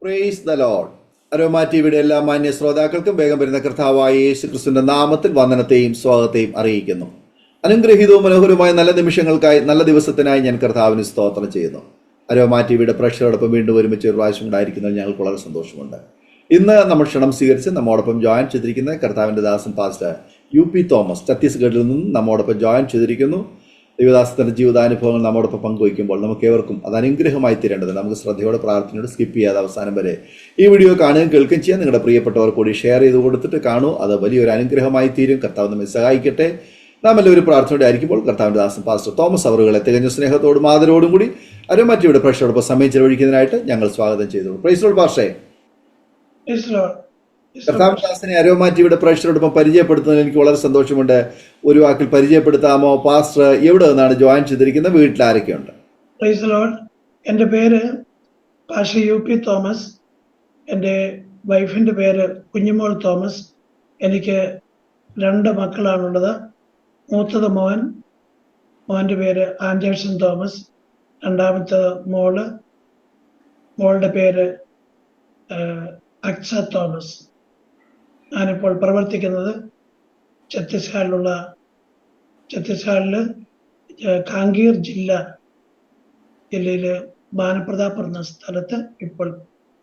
Praise the Lord. Aroma ടിവിയുടെ എല്ലാ മാന്യ ശ്രോതാക്കൾക്കും വേഗം വരുന്ന കർത്താവായ യേശു ക്രിസ്തുവിന്റെ നാമത്തിൽ വന്ദനത്തെയും സ്വാഗതത്തെയും അറിയിക്കുന്നു. അനുഗ്രഹീതവും മനോഹരവുമായ നല്ല നിമിഷങ്ങൾക്കായി, നല്ല ദിവസത്തിനായി ഞാൻ കർത്താവിന് സ്തോത്രം ചെയ്യുന്നു. അരോമ ടിവിയുടെ പ്രേക്ഷകരോടൊപ്പം വീണ്ടും ഒരുമിച്ച് ഒരു പ്രാവശ്യം ഉണ്ടായിരിക്കുന്നതിൽ ഞങ്ങൾക്ക് വളരെ സന്തോഷമുണ്ട്. ഇന്ന് നമ്മൾ ക്ഷണം സ്വീകരിച്ച് നമ്മോടൊപ്പം ജോയിൻ ചെയ്തിരിക്കുന്ന കർത്താവിൻ്റെ ദാസൻ പാസ്റ്റർ UP തോമസ് ഛത്തീസ്ഗഡിൽ നിന്നും നമ്മോടൊപ്പം ജോയിൻ ചെയ്തിരിക്കുന്നു. ദൈവദാസത്തിന്റെ ജീവിതാനുഭവങ്ങൾ നമ്മോടൊപ്പം പങ്കുവയ്ക്കുമ്പോൾ നമുക്ക് ഏവർക്കും അത് അനുഗ്രഹമായി തീരേണ്ടത്. നമുക്ക് ശ്രദ്ധയോടെ പ്രാർത്ഥനയോട് സ്കിപ്പ് ചെയ്യാതെ അവസാനം വരെ ഈ വീഡിയോ കാണുകയും കേൾക്കുകയും ചെയ്യാൻ നിങ്ങളുടെ പ്രിയപ്പെട്ടവർ കൂടി ഷെയർ ചെയ്ത് കൊടുത്തിട്ട് കാണൂ. അത് വലിയൊരു അനുഗ്രഹമായി തീരും. കർത്താവ് നമ്മെ സഹായിക്കട്ടെ. നാം എല്ലാവരും പ്രാർത്ഥനയോടെ ആയിരിക്കുമ്പോൾ കർത്താവിൻ്റെ ദാസൻ പാസ്റ്റർ തോമസ് അവറുകളെ തികഞ്ഞ സ്നേഹത്തോടും ആദരവോടും കൂടി അരോമാറ്റിയുടെ പ്രേക്ഷകരോടൊപ്പം സമയം ചെലവഴിക്കുന്നതിനായിട്ട് ഞങ്ങൾ സ്വാഗതം ചെയ്തു. പ്രൈസ് ലോർഡ് പാസ്റ്ററെ. കർത്താവിനെ അരോമാറ്റിയുടെ പ്രേക്ഷകരോടൊപ്പം പരിചയപ്പെടുത്തുന്നതിൽ എനിക്ക് വളരെ സന്തോഷമുണ്ട്. ഒരു വാക്കിൽ പരിചയപ്പെടുത്താമോ? പാസ്റ്റർ എവിടെ നിന്നാണ് ജോയിൻ ചെയ്തിരിക്കുന്നത്? വീട്ടിൽ ആരൊക്കെയുണ്ട്? Praise Lord. എൻ്റെ പേര് പാസ്റ്റർ UP തോമസ്. എൻ്റെ വൈഫിൻ്റെ പേര് കുഞ്ഞുമോൾ തോമസ്. എനിക്ക് 2 മക്കളാണുള്ളത്. മൂത്തത് മോൻ്റെ പേര് ആൻഡേഴ്സൺ തോമസ്. രണ്ടാമത്തെ മോളുടെ പേര് അക്സ തോമസ്. ഞാനിപ്പോൾ പ്രവർത്തിക്കുന്നത് ഛത്തീസ്ഗഡില് കാങ്കീർ ജില്ലയില് ബാനപ്രതാപ് എന്ന സ്ഥലത്ത് ഇപ്പോൾ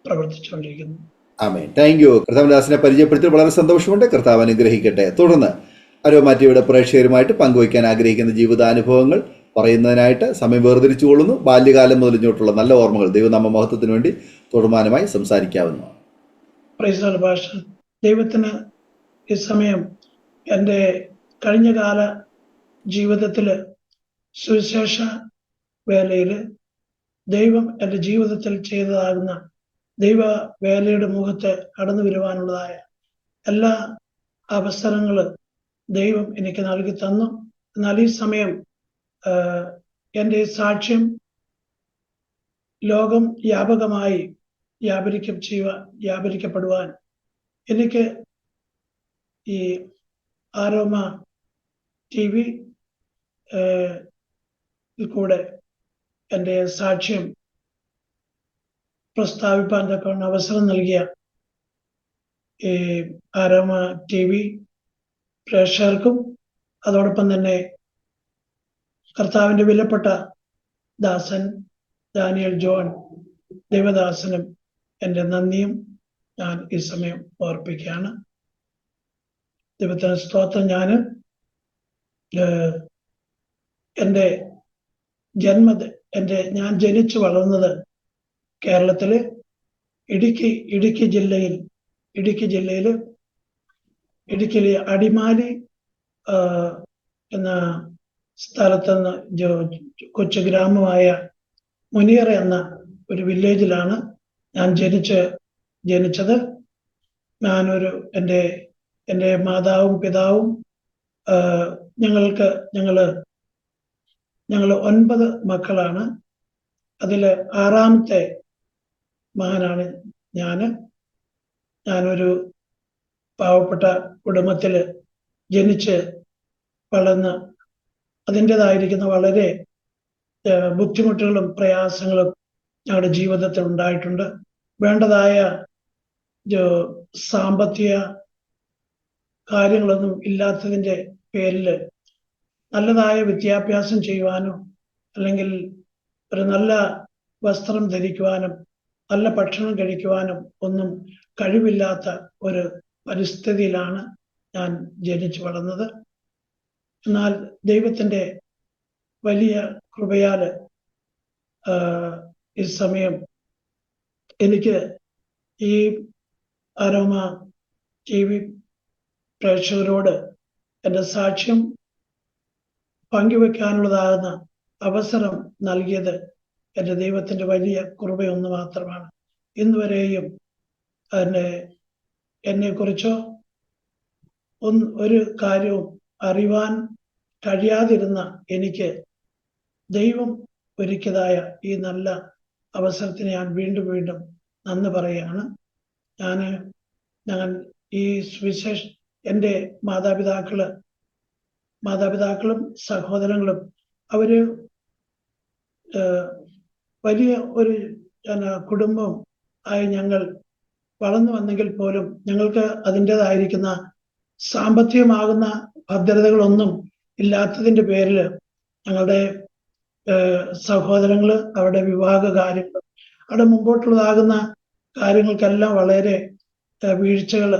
പ്രവർത്തിച്ചുകൊണ്ടിരിക്കുന്നു. ആമേൻ. Thank you. കർത്താവിനെ പരിചയപ്പെടുത്തി വളരെ സന്തോഷമുണ്ട്. കർത്താവ് അനുഗ്രഹിക്കട്ടെ. തുടർന്ന് അരോമാറ്റിയുടെ പ്രേക്ഷകരുമായിട്ട് പങ്കുവയ്ക്കാൻ ആഗ്രഹിക്കുന്ന ജീവിതാനുഭവങ്ങൾ പറയുന്നതിനായിട്ട് സമയം വേർതിരിച്ചുകൊള്ളുന്നു. ബാല്യകാലം മുതൽ ഇങ്ങോട്ടുള്ള നല്ല ഓർമ്മകൾ ദൈവനാമ മഹത്വത്തിന് വേണ്ടി തുടർമാനമായി സംസാരിക്കാവുന്നതാണ്. Praise lord pastor. ദൈവത്തിന് ഈ സമയം എൻ്റെ കഴിഞ്ഞകാല ജീവിതത്തിൽ സുവിശേഷ വേലയിൽ ദൈവം എൻ്റെ ജീവിതത്തിൽ ചെയ്തതാകുന്ന ദൈവ വേലയുടെ മുഖത്ത് കടന്നു വരുവാനുള്ളതായ എല്ലാ അവസരങ്ങളും ദൈവം എനിക്ക് നൽകി തന്നു. എന്നാൽ ഈ സമയം എൻ്റെ സാക്ഷ്യം ലോകം വ്യാപകമായി വ്യാപരിക്കപ്പെടുവാൻ എനിക്ക് ഈ അരോമ TV കൂടെ എൻ്റെ സാക്ഷ്യം പ്രസ്താവിപ്പാൻ തക്കവണ്ണം അവസരം നൽകിയ ഈ അരോമ TV പ്രേക്ഷകർക്കും അതോടൊപ്പം തന്നെ കർത്താവിൻ്റെ വിലപ്പെട്ട ദാസൻ ഡാനിയൽ ജോൺ ദൈവദാസനും എൻ്റെ നന്ദിയും ഞാൻ ഈ സമയം ഓർപ്പിക്കുകയാണ്. ദൈവത്തിന് സ്തോത്രം. ഞാൻ ജനിച്ചു വളർന്നത് കേരളത്തില് ഇടുക്കിയിലെ അടിമാലി എന്ന സ്ഥലത്തുനിന്ന് കൊച്ചു ഗ്രാമമായ മുനിയറ എന്ന ഒരു വില്ലേജിലാണ് ഞാൻ ജനിച്ചത്. എൻ്റെ മാതാവും പിതാവും ഞങ്ങൾ 9 മക്കളാണ്. അതിൽ 6ാമത്തെ മകനാണ് ഞാനൊരു പാവപ്പെട്ട കുടുംബത്തിൽ ജനിച്ച് വളർന്ന് അതിൻ്റെതായിരിക്കുന്ന വളരെ ബുദ്ധിമുട്ടുകളും പ്രയാസങ്ങളും ഞങ്ങളുടെ ജീവിതത്തിൽ ഉണ്ടായിട്ടുണ്ട്. വേണ്ടതായ സാമ്പത്തിക കാര്യങ്ങളൊന്നും ഇല്ലാത്തതിൻ്റെ പേരിൽ നല്ലതായ വിദ്യാഭ്യാസം ചെയ്യുവാനോ അല്ലെങ്കിൽ ഒരു നല്ല വസ്ത്രം ധരിക്കുവാനും നല്ല ഭക്ഷണം കഴിക്കുവാനും ഒന്നും കഴിവില്ലാത്ത ഒരു പരിസ്ഥിതിയിലാണ് ഞാൻ ജനിച്ചു വളർന്നത്. എന്നാൽ ദൈവത്തിൻ്റെ വലിയ കൃപയാൽ ഈ സമയം എനിക്ക് ഈ അരോമ TV പ്രേക്ഷകരോട് എൻ്റെ സാക്ഷ്യം പങ്കുവെക്കാനുള്ളതാകുന്ന അവസരം നൽകിയത് എൻ്റെ ദൈവത്തിൻ്റെ വലിയ കൃപയൊന്നു മാത്രമാണ്. ഇന്നുവരെയും എന്നെക്കുറിച്ചോ ഒരു കാര്യവും അറിയുവാൻ കഴിയാതിരുന്ന എനിക്ക് ദൈവം ഒരുക്കിയതായ ഈ നല്ല അവസരത്തിന് ഞാൻ വീണ്ടും നന്ദി പറയുകയാണ്. ഞങ്ങൾ ഈ എൻ്റെ മാതാപിതാക്കളും സഹോദരങ്ങളും അവര് വലിയ ഒരു കുടുംബം ആയി ഞങ്ങൾ വളർന്നു വന്നെങ്കിൽ പോലും ഞങ്ങൾക്ക് അതിൻ്റെതായിരിക്കുന്ന സാമ്പത്തികമാകുന്ന ഭദ്രതകളൊന്നും ഇല്ലാത്തതിന്റെ പേരിൽ ഞങ്ങളുടെ സഹോദരങ്ങള് അവരുടെ വിവാഹ കാര്യങ്ങൾ, അവിടെ മുമ്പോട്ടുള്ളതാകുന്ന കാര്യങ്ങൾക്കെല്ലാം വളരെ വീഴ്ചകൾ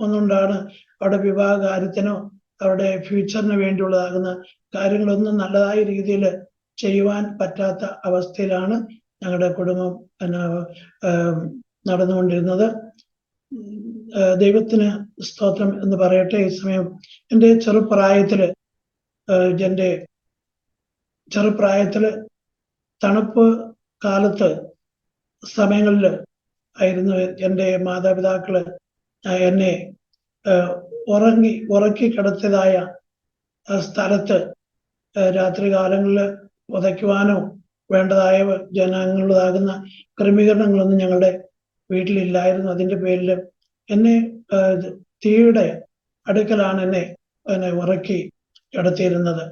ഒന്നുകൊണ്ടാണ് അവിടെ വിവാഹ കാര്യത്തിനോ അവരുടെ ഫ്യൂച്ചറിന് വേണ്ടിയുള്ളതാകുന്ന കാര്യങ്ങളൊന്നും നല്ലതായ രീതിയിൽ ചെയ്യുവാൻ പറ്റാത്ത അവസ്ഥയിലാണ് ഞങ്ങളുടെ കുടുംബം നടന്നുകൊണ്ടിരുന്നത്. ദൈവത്തിന് സ്തോത്രം എന്ന് പറയട്ടെ. ഈ സമയം എൻ്റെ ചെറുപ്രായത്തില് തണുപ്പ് കാലത്ത് സമയങ്ങളിൽ ആയിരുന്നു എൻ്റെ മാതാപിതാക്കള് എന്നെ ഉറക്കി കിടത്തിയതായ സ്ഥലത്ത് രാത്രികാലങ്ങളിൽ പുതയ്ക്കുവാനോ വേണ്ടതായ ജനങ്ങളുടേതാകുന്ന ക്രമീകരണങ്ങളൊന്നും ഞങ്ങളുടെ വീട്ടിലില്ലായിരുന്നു. അതിന്റെ പേരിൽ എന്നെ തീയുടെ അടുക്കലാണ് എന്നെ ഉറക്കി കിടത്തിയിരുന്നത്.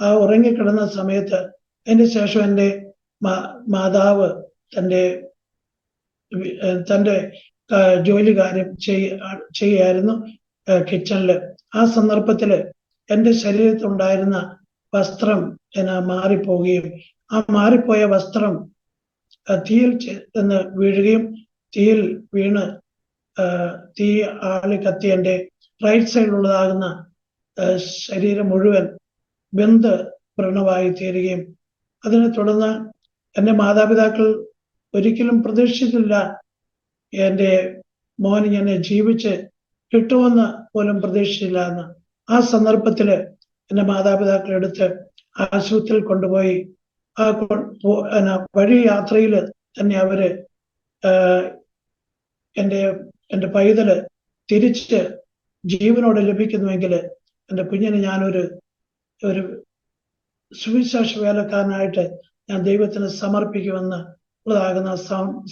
ആ ഉറങ്ങിക്കിടന്ന സമയത്ത് അതിന് ശേഷം എൻ്റെ മാതാവ് തൻ്റെ ജോലി കാര്യം ചെയ്യായിരുന്നു കിച്ചണില്. ആ സന്ദർഭത്തില് എൻ്റെ ശരീരത്തിലുണ്ടായിരുന്ന വസ്ത്രം മാറിപ്പോവുകയും ആ മാറിപ്പോയ വസ്ത്രം തീയിൽ വീഴുകയും തീയിൽ വീണ് തീ ആളി കത്തി എൻ്റെ റൈറ്റ് സൈഡിലുള്ളതാകുന്ന ശരീരം മുഴുവൻ വെന്ത് വ്രണമായി തീരുകയും അതിനെ തുടർന്ന് എൻ്റെ മാതാപിതാക്കൾ ഒരിക്കലും പ്രതീക്ഷിച്ചില്ല എൻ്റെ മോൻ എന്നെ ജീവിച്ച് കിട്ടുമെന്ന് പോലും പ്രതീക്ഷിച്ചില്ല എന്ന്. ആ സന്ദർഭത്തില് എൻ്റെ മാതാപിതാക്കൾ എടുത്ത് ആശുപത്രിയിൽ കൊണ്ടുപോയി ആ വഴി യാത്രയിൽ തന്നെ അവര് എൻ്റെ പൈതല് തിരിച്ച് ജീവനോടെ ലഭിക്കുന്നുവെങ്കിൽ എൻ്റെ കുഞ്ഞിനെ ഞാനൊരു സുവിശേഷ വേലക്കാരനായിട്ട് ഞാൻ ദൈവത്തിന് സമർപ്പിക്കുമെന്ന് ഉള്ളതാകുന്ന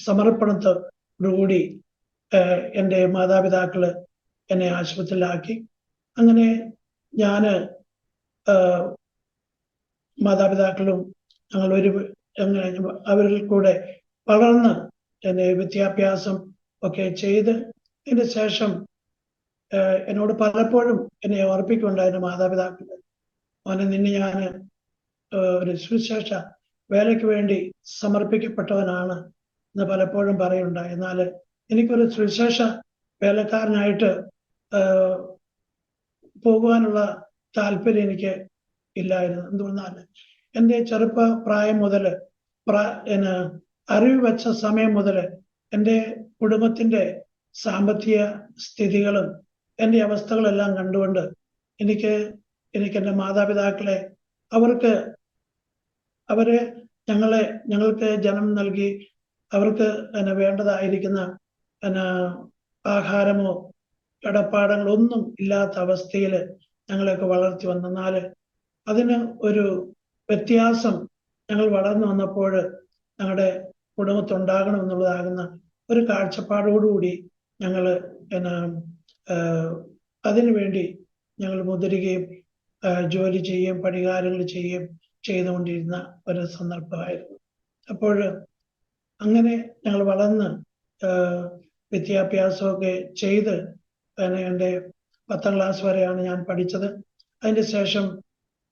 സമർപ്പണത്തോടുകൂടി എൻ്റെ മാതാപിതാക്കള് എന്നെ ആശുപത്രിയിലാക്കി. അങ്ങനെ ഞാന് മാതാപിതാക്കളും ഞങ്ങൾ അവരിൽ കൂടെ വളർന്ന് എൻ്റെ വിദ്യാഭ്യാസം ഒക്കെ ചെയ്ത് അതിന് ശേഷം എന്നോട് പലപ്പോഴും എന്നെ ഓർപ്പിക്കുന്നുണ്ടായിരുന്നു മാതാപിതാക്കൾ, അവനെ നിന്നെ ഞാൻ ഒരു സുവിശേഷ വേലയ്ക്ക് വേണ്ടി സമർപ്പിക്കപ്പെട്ടവനാണ് എന്ന് പലപ്പോഴും പറയുണ്ടായി. എന്നാൽ എനിക്കൊരു സുവിശേഷ വേലക്കാരനായിട്ട് പോകുവാനുള്ള താല്പര്യം എനിക്ക് ഇല്ലായിരുന്നു. എന്തുകൊണ്ടാൽ എൻ്റെ പ്രായം മുതൽ അറിവ് വെച്ച സമയം മുതൽ എൻ്റെ കുടുംബത്തിന്റെ സാമ്പത്തിക സ്ഥിതികളും എൻ്റെ അവസ്ഥകളെല്ലാം കണ്ടുകൊണ്ട് എനിക്ക് എൻ്റെ മാതാപിതാക്കളെ ഞങ്ങൾക്ക് ജന്മം നൽകി അവർക്ക് വേണ്ടതായിരിക്കുന്ന ആഹാരമോ കടപ്പാടങ്ങളോ ഒന്നും ഇല്ലാത്ത അവസ്ഥയിൽ ഞങ്ങളെയൊക്കെ വളർത്തി വന്നാൽ അതിന് ഒരു വ്യത്യാസം ഞങ്ങൾ വളർന്നു വന്നപ്പോൾ ഞങ്ങളുടെ കുടുംബത്തുണ്ടാകണം എന്നുള്ളതാകുന്ന ഒരു കാഴ്ചപ്പാടോടുകൂടി ഞങ്ങൾ അതിനുവേണ്ടി ഞങ്ങൾ മുതിരുകയും ജോലി ചെയ്യുകയും പഠികാര്യങ്ങൾ ചെയ്യുകയും ചെയ്തുകൊണ്ടിരുന്ന ഒരു സന്ദർഭമായിരുന്നു. അപ്പോൾ അങ്ങനെ ഞങ്ങൾ വളർന്ന് വിദ്യാഭ്യാസമൊക്കെ ചെയ്ത് എൻ്റെ 10ാം ക്ലാസ് വരെയാണ് ഞാൻ പഠിച്ചത്. അതിന് ശേഷം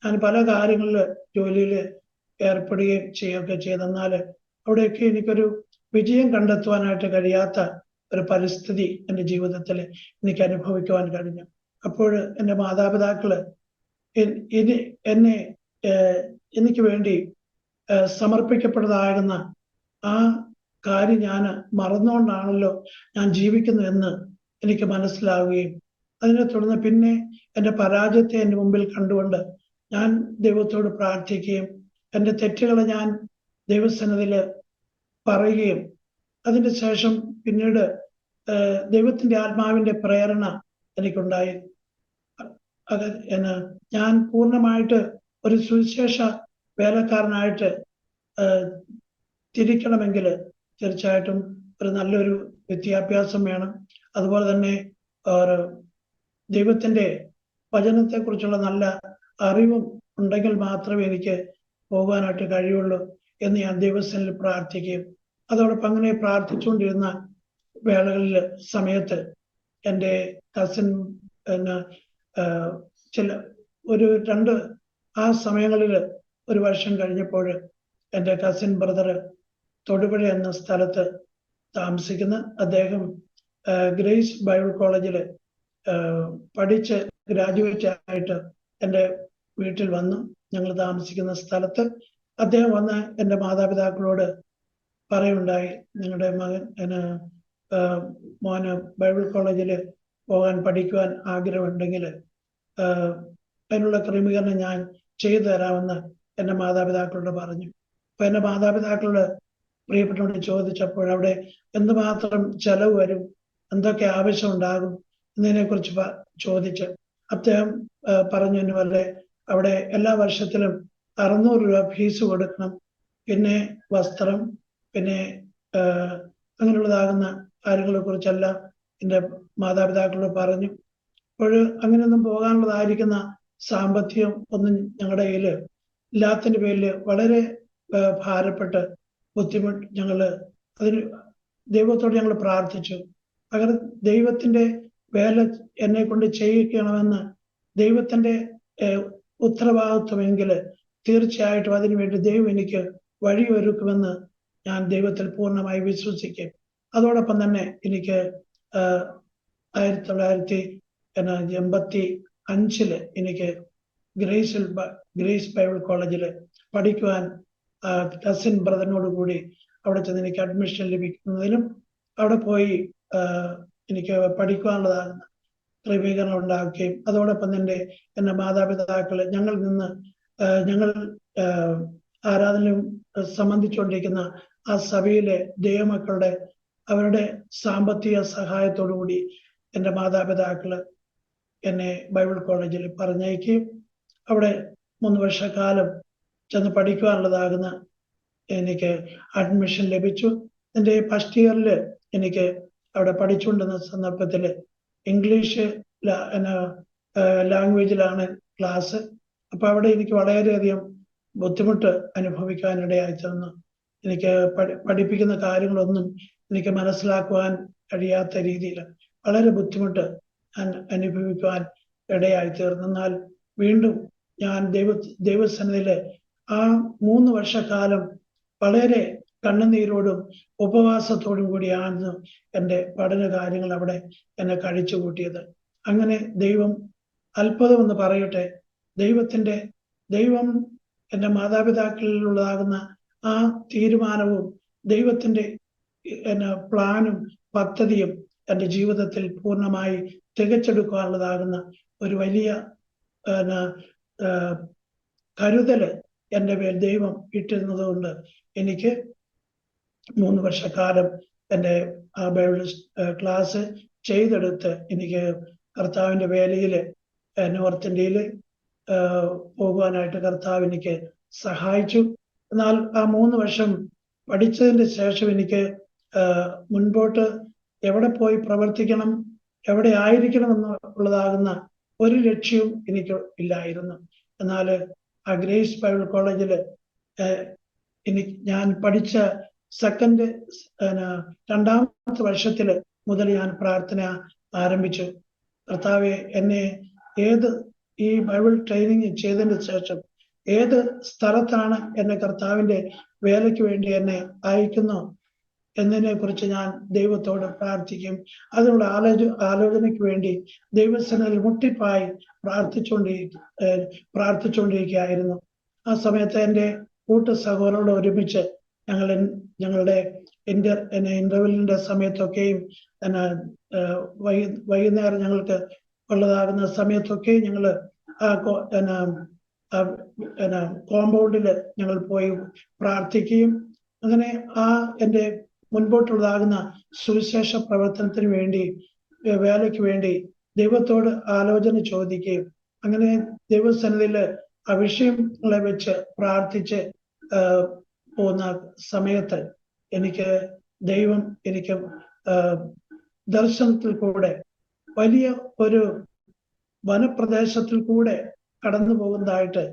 ഞാൻ പല കാര്യങ്ങളിൽ ജോലിയിൽ ഏർപ്പെടുകയും ചെയ്യുകയൊക്കെ ചെയ്തെന്നാൽ അവിടെയൊക്കെ എനിക്കൊരു വിജയം കണ്ടെത്തുവാനായിട്ട് കഴിയാത്ത ഒരു പരിസ്ഥിതി എൻ്റെ ജീവിതത്തിൽ എനിക്ക് അനുഭവിക്കുവാൻ കഴിഞ്ഞു. അപ്പോൾ എൻ്റെ മാതാപിതാക്കള് എനിക്ക് വേണ്ടി സമർപ്പിക്കപ്പെട്ടതാകുന്ന ആ കാര്യം ഞാൻ മറന്നുകൊണ്ടാണല്ലോ ഞാൻ ജീവിക്കുന്നു എന്ന് എനിക്ക് മനസ്സിലാവുകയും അതിനെ തുടർന്ന് പിന്നെ എൻ്റെ പരാജയത്തെ എൻ്റെ മുമ്പിൽ കണ്ടുകൊണ്ട് ഞാൻ ദൈവത്തോട് പ്രാർത്ഥിക്കുകയും എൻ്റെ തെറ്റുകളെ ഞാൻ ദൈവസന്നിധിയിൽ പറയുകയും അതിന് ശേഷം പിന്നീട് ദൈവത്തിന്റെ ആത്മാവിന്റെ പ്രേരണ എനിക്കുണ്ടായി. ഞാൻ പൂർണ്ണമായിട്ട് ഒരു സുവിശേഷ വേലക്കാരനായിട്ട് തിരിക്കണമെങ്കിൽ തീർച്ചയായിട്ടും ഒരു നല്ലൊരു വിദ്യാഭ്യാസം വേണം. അതുപോലെ തന്നെ ദൈവത്തിന്റെ വചനത്തെക്കുറിച്ചുള്ള നല്ല അറിവും ഉണ്ടെങ്കിൽ മാത്രമേ എനിക്ക് പോകാനായിട്ട് കഴിയുള്ളൂ എന്ന് ഞാൻ ദൈവസന്നിധിയിൽ പ്രാർത്ഥിക്കുകയും അതോടൊപ്പം അങ്ങനെ പ്രാർത്ഥിച്ചുകൊണ്ടിരുന്ന വേളകളിൽ സമയത്ത് എൻ്റെ കസിൻ പിന്നെ ചില രണ്ട് ആ സമയങ്ങളിൽ ഒരു വർഷം കഴിഞ്ഞപ്പോൾ എൻ്റെ കസിൻ ബ്രദർ തൊടുപുഴ എന്ന സ്ഥലത്ത് താമസിക്കുന്ന അദ്ദേഹം ഗ്രേസ് ബൈബിൾ കോളേജിൽ പഠിച്ച് ഗ്രാജുവേറ്റ് ആയിട്ട് എൻ്റെ വീട്ടിൽ വന്നു. ഞങ്ങൾ താമസിക്കുന്ന സ്ഥലത്ത് അദ്ദേഹം വന്ന് എൻ്റെ മാതാപിതാക്കളോട് പറയുണ്ടായി, നിങ്ങളുടെ മകൻ മോന് ബൈബിൾ കോളേജിൽ പോകാൻ പഠിക്കുവാൻ ആഗ്രഹമുണ്ടെങ്കിൽ അതിനുള്ള ക്രമീകരണം ഞാൻ ചെയ്തു തരാമെന്ന് എൻ്റെ മാതാപിതാക്കളോട് പറഞ്ഞു. അപ്പൊ എൻ്റെ മാതാപിതാക്കളോട് പ്രിയപ്പെട്ടവരോട് ചോദിച്ചപ്പോൾ അവിടെ എന്തുമാത്രം ചെലവ് വരും, എന്തൊക്കെ ആവശ്യമുണ്ടാകും എന്നതിനെ കുറിച്ച് ചോദിച്ച് അദ്ദേഹം പറഞ്ഞു പോലെ അവിടെ എല്ലാ വർഷത്തിലും 600 രൂപ ഫീസ് കൊടുക്കണം, പിന്നെ വസ്ത്രം, പിന്നെ അങ്ങനെയുള്ളതാകുന്ന കാര്യങ്ങളെ കുറിച്ചെല്ലാം എൻ്റെ മാതാപിതാക്കളോട് പറഞ്ഞു. അപ്പോൾ അങ്ങനെയൊന്നും പോകാനുള്ളതായിരിക്കുന്ന സാമ്പത്തികം ഒന്നും ഞങ്ങളുടെ കയ്യിൽ ഇല്ലാത്തതിന്റെ പേരിൽ വളരെ ഭാരപ്പെട്ട് ബുദ്ധിമുട്ട് അതിന് ദൈവത്തോട് ഞങ്ങൾ പ്രാർത്ഥിച്ചു. അങ്ങനെ ദൈവത്തിന്റെ വേല എന്നെ കൊണ്ട് ചെയ്യിക്കണമെന്ന് ദൈവത്തിന്റെ ഉത്തരവാദിത്വമെങ്കിൽ തീർച്ചയായിട്ടും അതിനുവേണ്ടി ദൈവം എനിക്ക് വഴിയൊരുക്കുമെന്ന് ഞാൻ ദൈവത്തിൽ പൂർണ്ണമായി വിശ്വസിക്കും. അതോടൊപ്പം തന്നെ എനിക്ക് 1985 എനിക്ക് ഗ്രേസ് ബൈബിൾ കോളേജിൽ പഠിക്കുവാൻ കസിൻ ബ്രദറിനോട് കൂടി അവിടെ ചെന്ന് എനിക്ക് അഡ്മിഷൻ ലഭിക്കുന്നതിനും അവിടെ പോയി എനിക്ക് പഠിക്കുവാനുള്ളതാകുന്ന ക്രമീകരണം ഉണ്ടാക്കുകയും അതോടൊപ്പം തന്നെ എൻ്റെ മാതാപിതാക്കൾ ഞങ്ങൾ ആരാധനയും സംബന്ധിച്ചുകൊണ്ടിരിക്കുന്ന ആ സഭയിലെ ദൈവമക്കളുടെ അവരുടെ സാമ്പത്തിക സഹായത്തോടു കൂടി എൻ്റെ മാതാപിതാക്കള് എന്നെ ബൈബിൾ കോളേജിൽ പറഞ്ഞയക്കുകയും അവിടെ 3 വർഷക്കാലം ചെന്ന് പഠിക്കുവാനുള്ളതാകുന്ന എനിക്ക് അഡ്മിഷൻ ലഭിച്ചു. എൻ്റെ ഫസ്റ്റ് ഇയറിൽ എനിക്ക് അവിടെ പഠിച്ചുകൊണ്ടിരുന്ന സന്ദർഭത്തിൽ ഇംഗ്ലീഷ് ലാംഗ്വേജിലാണ് ക്ലാസ്. അപ്പൊ അവിടെ എനിക്ക് വളരെയധികം ബുദ്ധിമുട്ട് അനുഭവിക്കാനിടയായി തീർന്നു. എനിക്ക് പഠിപ്പിക്കുന്ന കാര്യങ്ങളൊന്നും എനിക്ക് മനസ്സിലാക്കുവാൻ കഴിയാത്ത രീതിയിൽ വളരെ ബുദ്ധിമുട്ട് അനുഭവിക്കുവാൻ ഇടയായി തീർന്നു. എന്നാൽ വീണ്ടും ഞാൻ ദൈവസന്നിധിയില് ആ 3 വർഷക്കാലം വളരെ കണ്ണുനീരോടും ഉപവാസത്തോടും കൂടിയാണ് എൻ്റെ പഠന കാര്യങ്ങൾ അവിടെ എന്നെ കഴിച്ചു കൂട്ടിയത്. അങ്ങനെ ദൈവം അത്ഭുതം എന്ന് പറയട്ടെ, ദൈവം എൻ്റെ മാതാപിതാക്കളിലുള്ളതാകുന്ന ആ തീരുമാനവും ദൈവത്തിന്റെ പ്ലാനും പദ്ധതിയും എൻ്റെ ജീവിതത്തിൽ പൂർണ്ണമായി തികച്ചെടുക്കാനുള്ളതാകുന്ന ഒരു വലിയ കരുതല് എൻ്റെ മേൽ ദൈവം ഇട്ടിരുന്നത് കൊണ്ട് എനിക്ക് 3 വർഷക്കാലം എൻ്റെ ആ ബൈബിൾ ക്ലാസ് ചെയ്തെടുത്ത് എനിക്ക് കർത്താവിന്റെ വേലയില് നോർത്ത് ഇന്ത്യയില് പോകുവാനായിട്ട് കർത്താവ് എനിക്ക് സഹായിച്ചു. എന്നാൽ ആ 3 വർഷം പഠിച്ചതിന്റെ ശേഷം എനിക്ക് മുൻപോട്ട് എവിടെ പോയി പ്രവർത്തിക്കണം, എവിടെ ആയിരിക്കണം എന്നുള്ളതാകുന്ന ഒരു ലക്ഷ്യവും എനിക്ക് ഇല്ലായിരുന്നു. എന്നാൽ ആ ഗ്രേസ് ബൈബിൾ കോളേജിൽ ഞാൻ പഠിച്ച രണ്ടാമത്തെ വർഷത്തില് മുതൽ ഞാൻ പ്രാർത്ഥന ആരംഭിച്ചു. കർത്താവെ, എന്നെ ഈ ബൈബിൾ ട്രെയിനിങ് ചെയ്തതിന് ശേഷം ഏത് സ്ഥലത്താണ് എന്നെ കർത്താവിന്റെ വേലയ്ക്ക് വേണ്ടി എന്നെ അയക്കുന്നു എന്നതിനെ കുറിച്ച് ഞാൻ ദൈവത്തോട് പ്രാർത്ഥിക്കും. അതിനുള്ള ആലോചനയ്ക്ക് വേണ്ടി ദൈവസന്നിധിയിൽ മുട്ടിപ്പായി പ്രാർത്ഥിച്ചുകൊണ്ടിരിക്കുകയായിരുന്നു. ആ സമയത്ത് എൻ്റെ സഹോദരനോട് ഒരുമിച്ച് ഞങ്ങളുടെ ഇന്റർവെല്ലിന്റെ സമയത്തൊക്കെയും വൈകുന്നേരം ഞങ്ങൾക്ക് ഉള്ളതാകുന്ന സമയത്തൊക്കെയും ഞങ്ങള് കോമ്പൗണ്ടില് ഞങ്ങൾ പോയി പ്രാർത്ഥിക്കുകയും അങ്ങനെ എൻ്റെ മുൻപോട്ടുള്ളതാകുന്ന സുവിശേഷ പ്രവർത്തനത്തിന് വേണ്ടി വേലയ്ക്ക് വേണ്ടി ദൈവത്തോട് ആലോചന ചോദിക്കുകയും അങ്ങനെ ദൈവസന്നിധിയില് ആ വിഷയങ്ങളെ വെച്ച് പ്രാർത്ഥിച്ച് പോകുന്ന സമയത്ത് ദൈവം എനിക്ക് ദർശനത്തിൽ കൂടെ വലിയ ഒരു വനപ്രദേശത്തിൽ കൂടെ കടന്നു പോകുന്നതായിട്ട്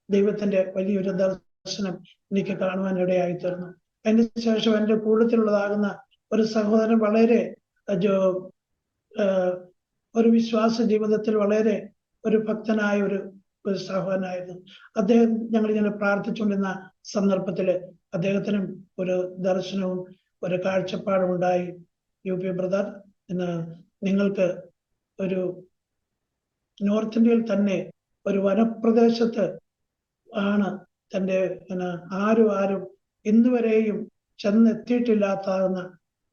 ദൈവത്തിന്റെ വലിയൊരു ദർശനം എനിക്ക് കാണുവാൻ ഇടയായി തീർന്നു. അതിന് ശേഷം എൻ്റെ കൂട്ടത്തിലുള്ളതാകുന്ന ഒരു സഹോദരൻ വളരെ ഒരു വിശ്വാസ ജീവിതത്തിൽ വളരെ ഒരു ഭക്തനായ ഒരു സഹോദരനായിരുന്നു. അദ്ദേഹം ഞങ്ങളിങ്ങനെ പ്രാർത്ഥിച്ചുകൊണ്ടിരുന്ന സന്ദർഭത്തിൽ അദ്ദേഹത്തിനും ഒരു ദർശനവും ഒരു കാഴ്ചപ്പാടും ഉണ്ടായി. യു പി ബ്രദർ, നിങ്ങൾക്ക് ഒരു നോർത്ത് ഇന്ത്യയിൽ തന്നെ ഒരു വനപ്രദേശത്ത് ആണ് തൻ്റെ ആരും ഇന്നുവരെയും ചെന്നെത്തിയിട്ടില്ലാത്താകുന്ന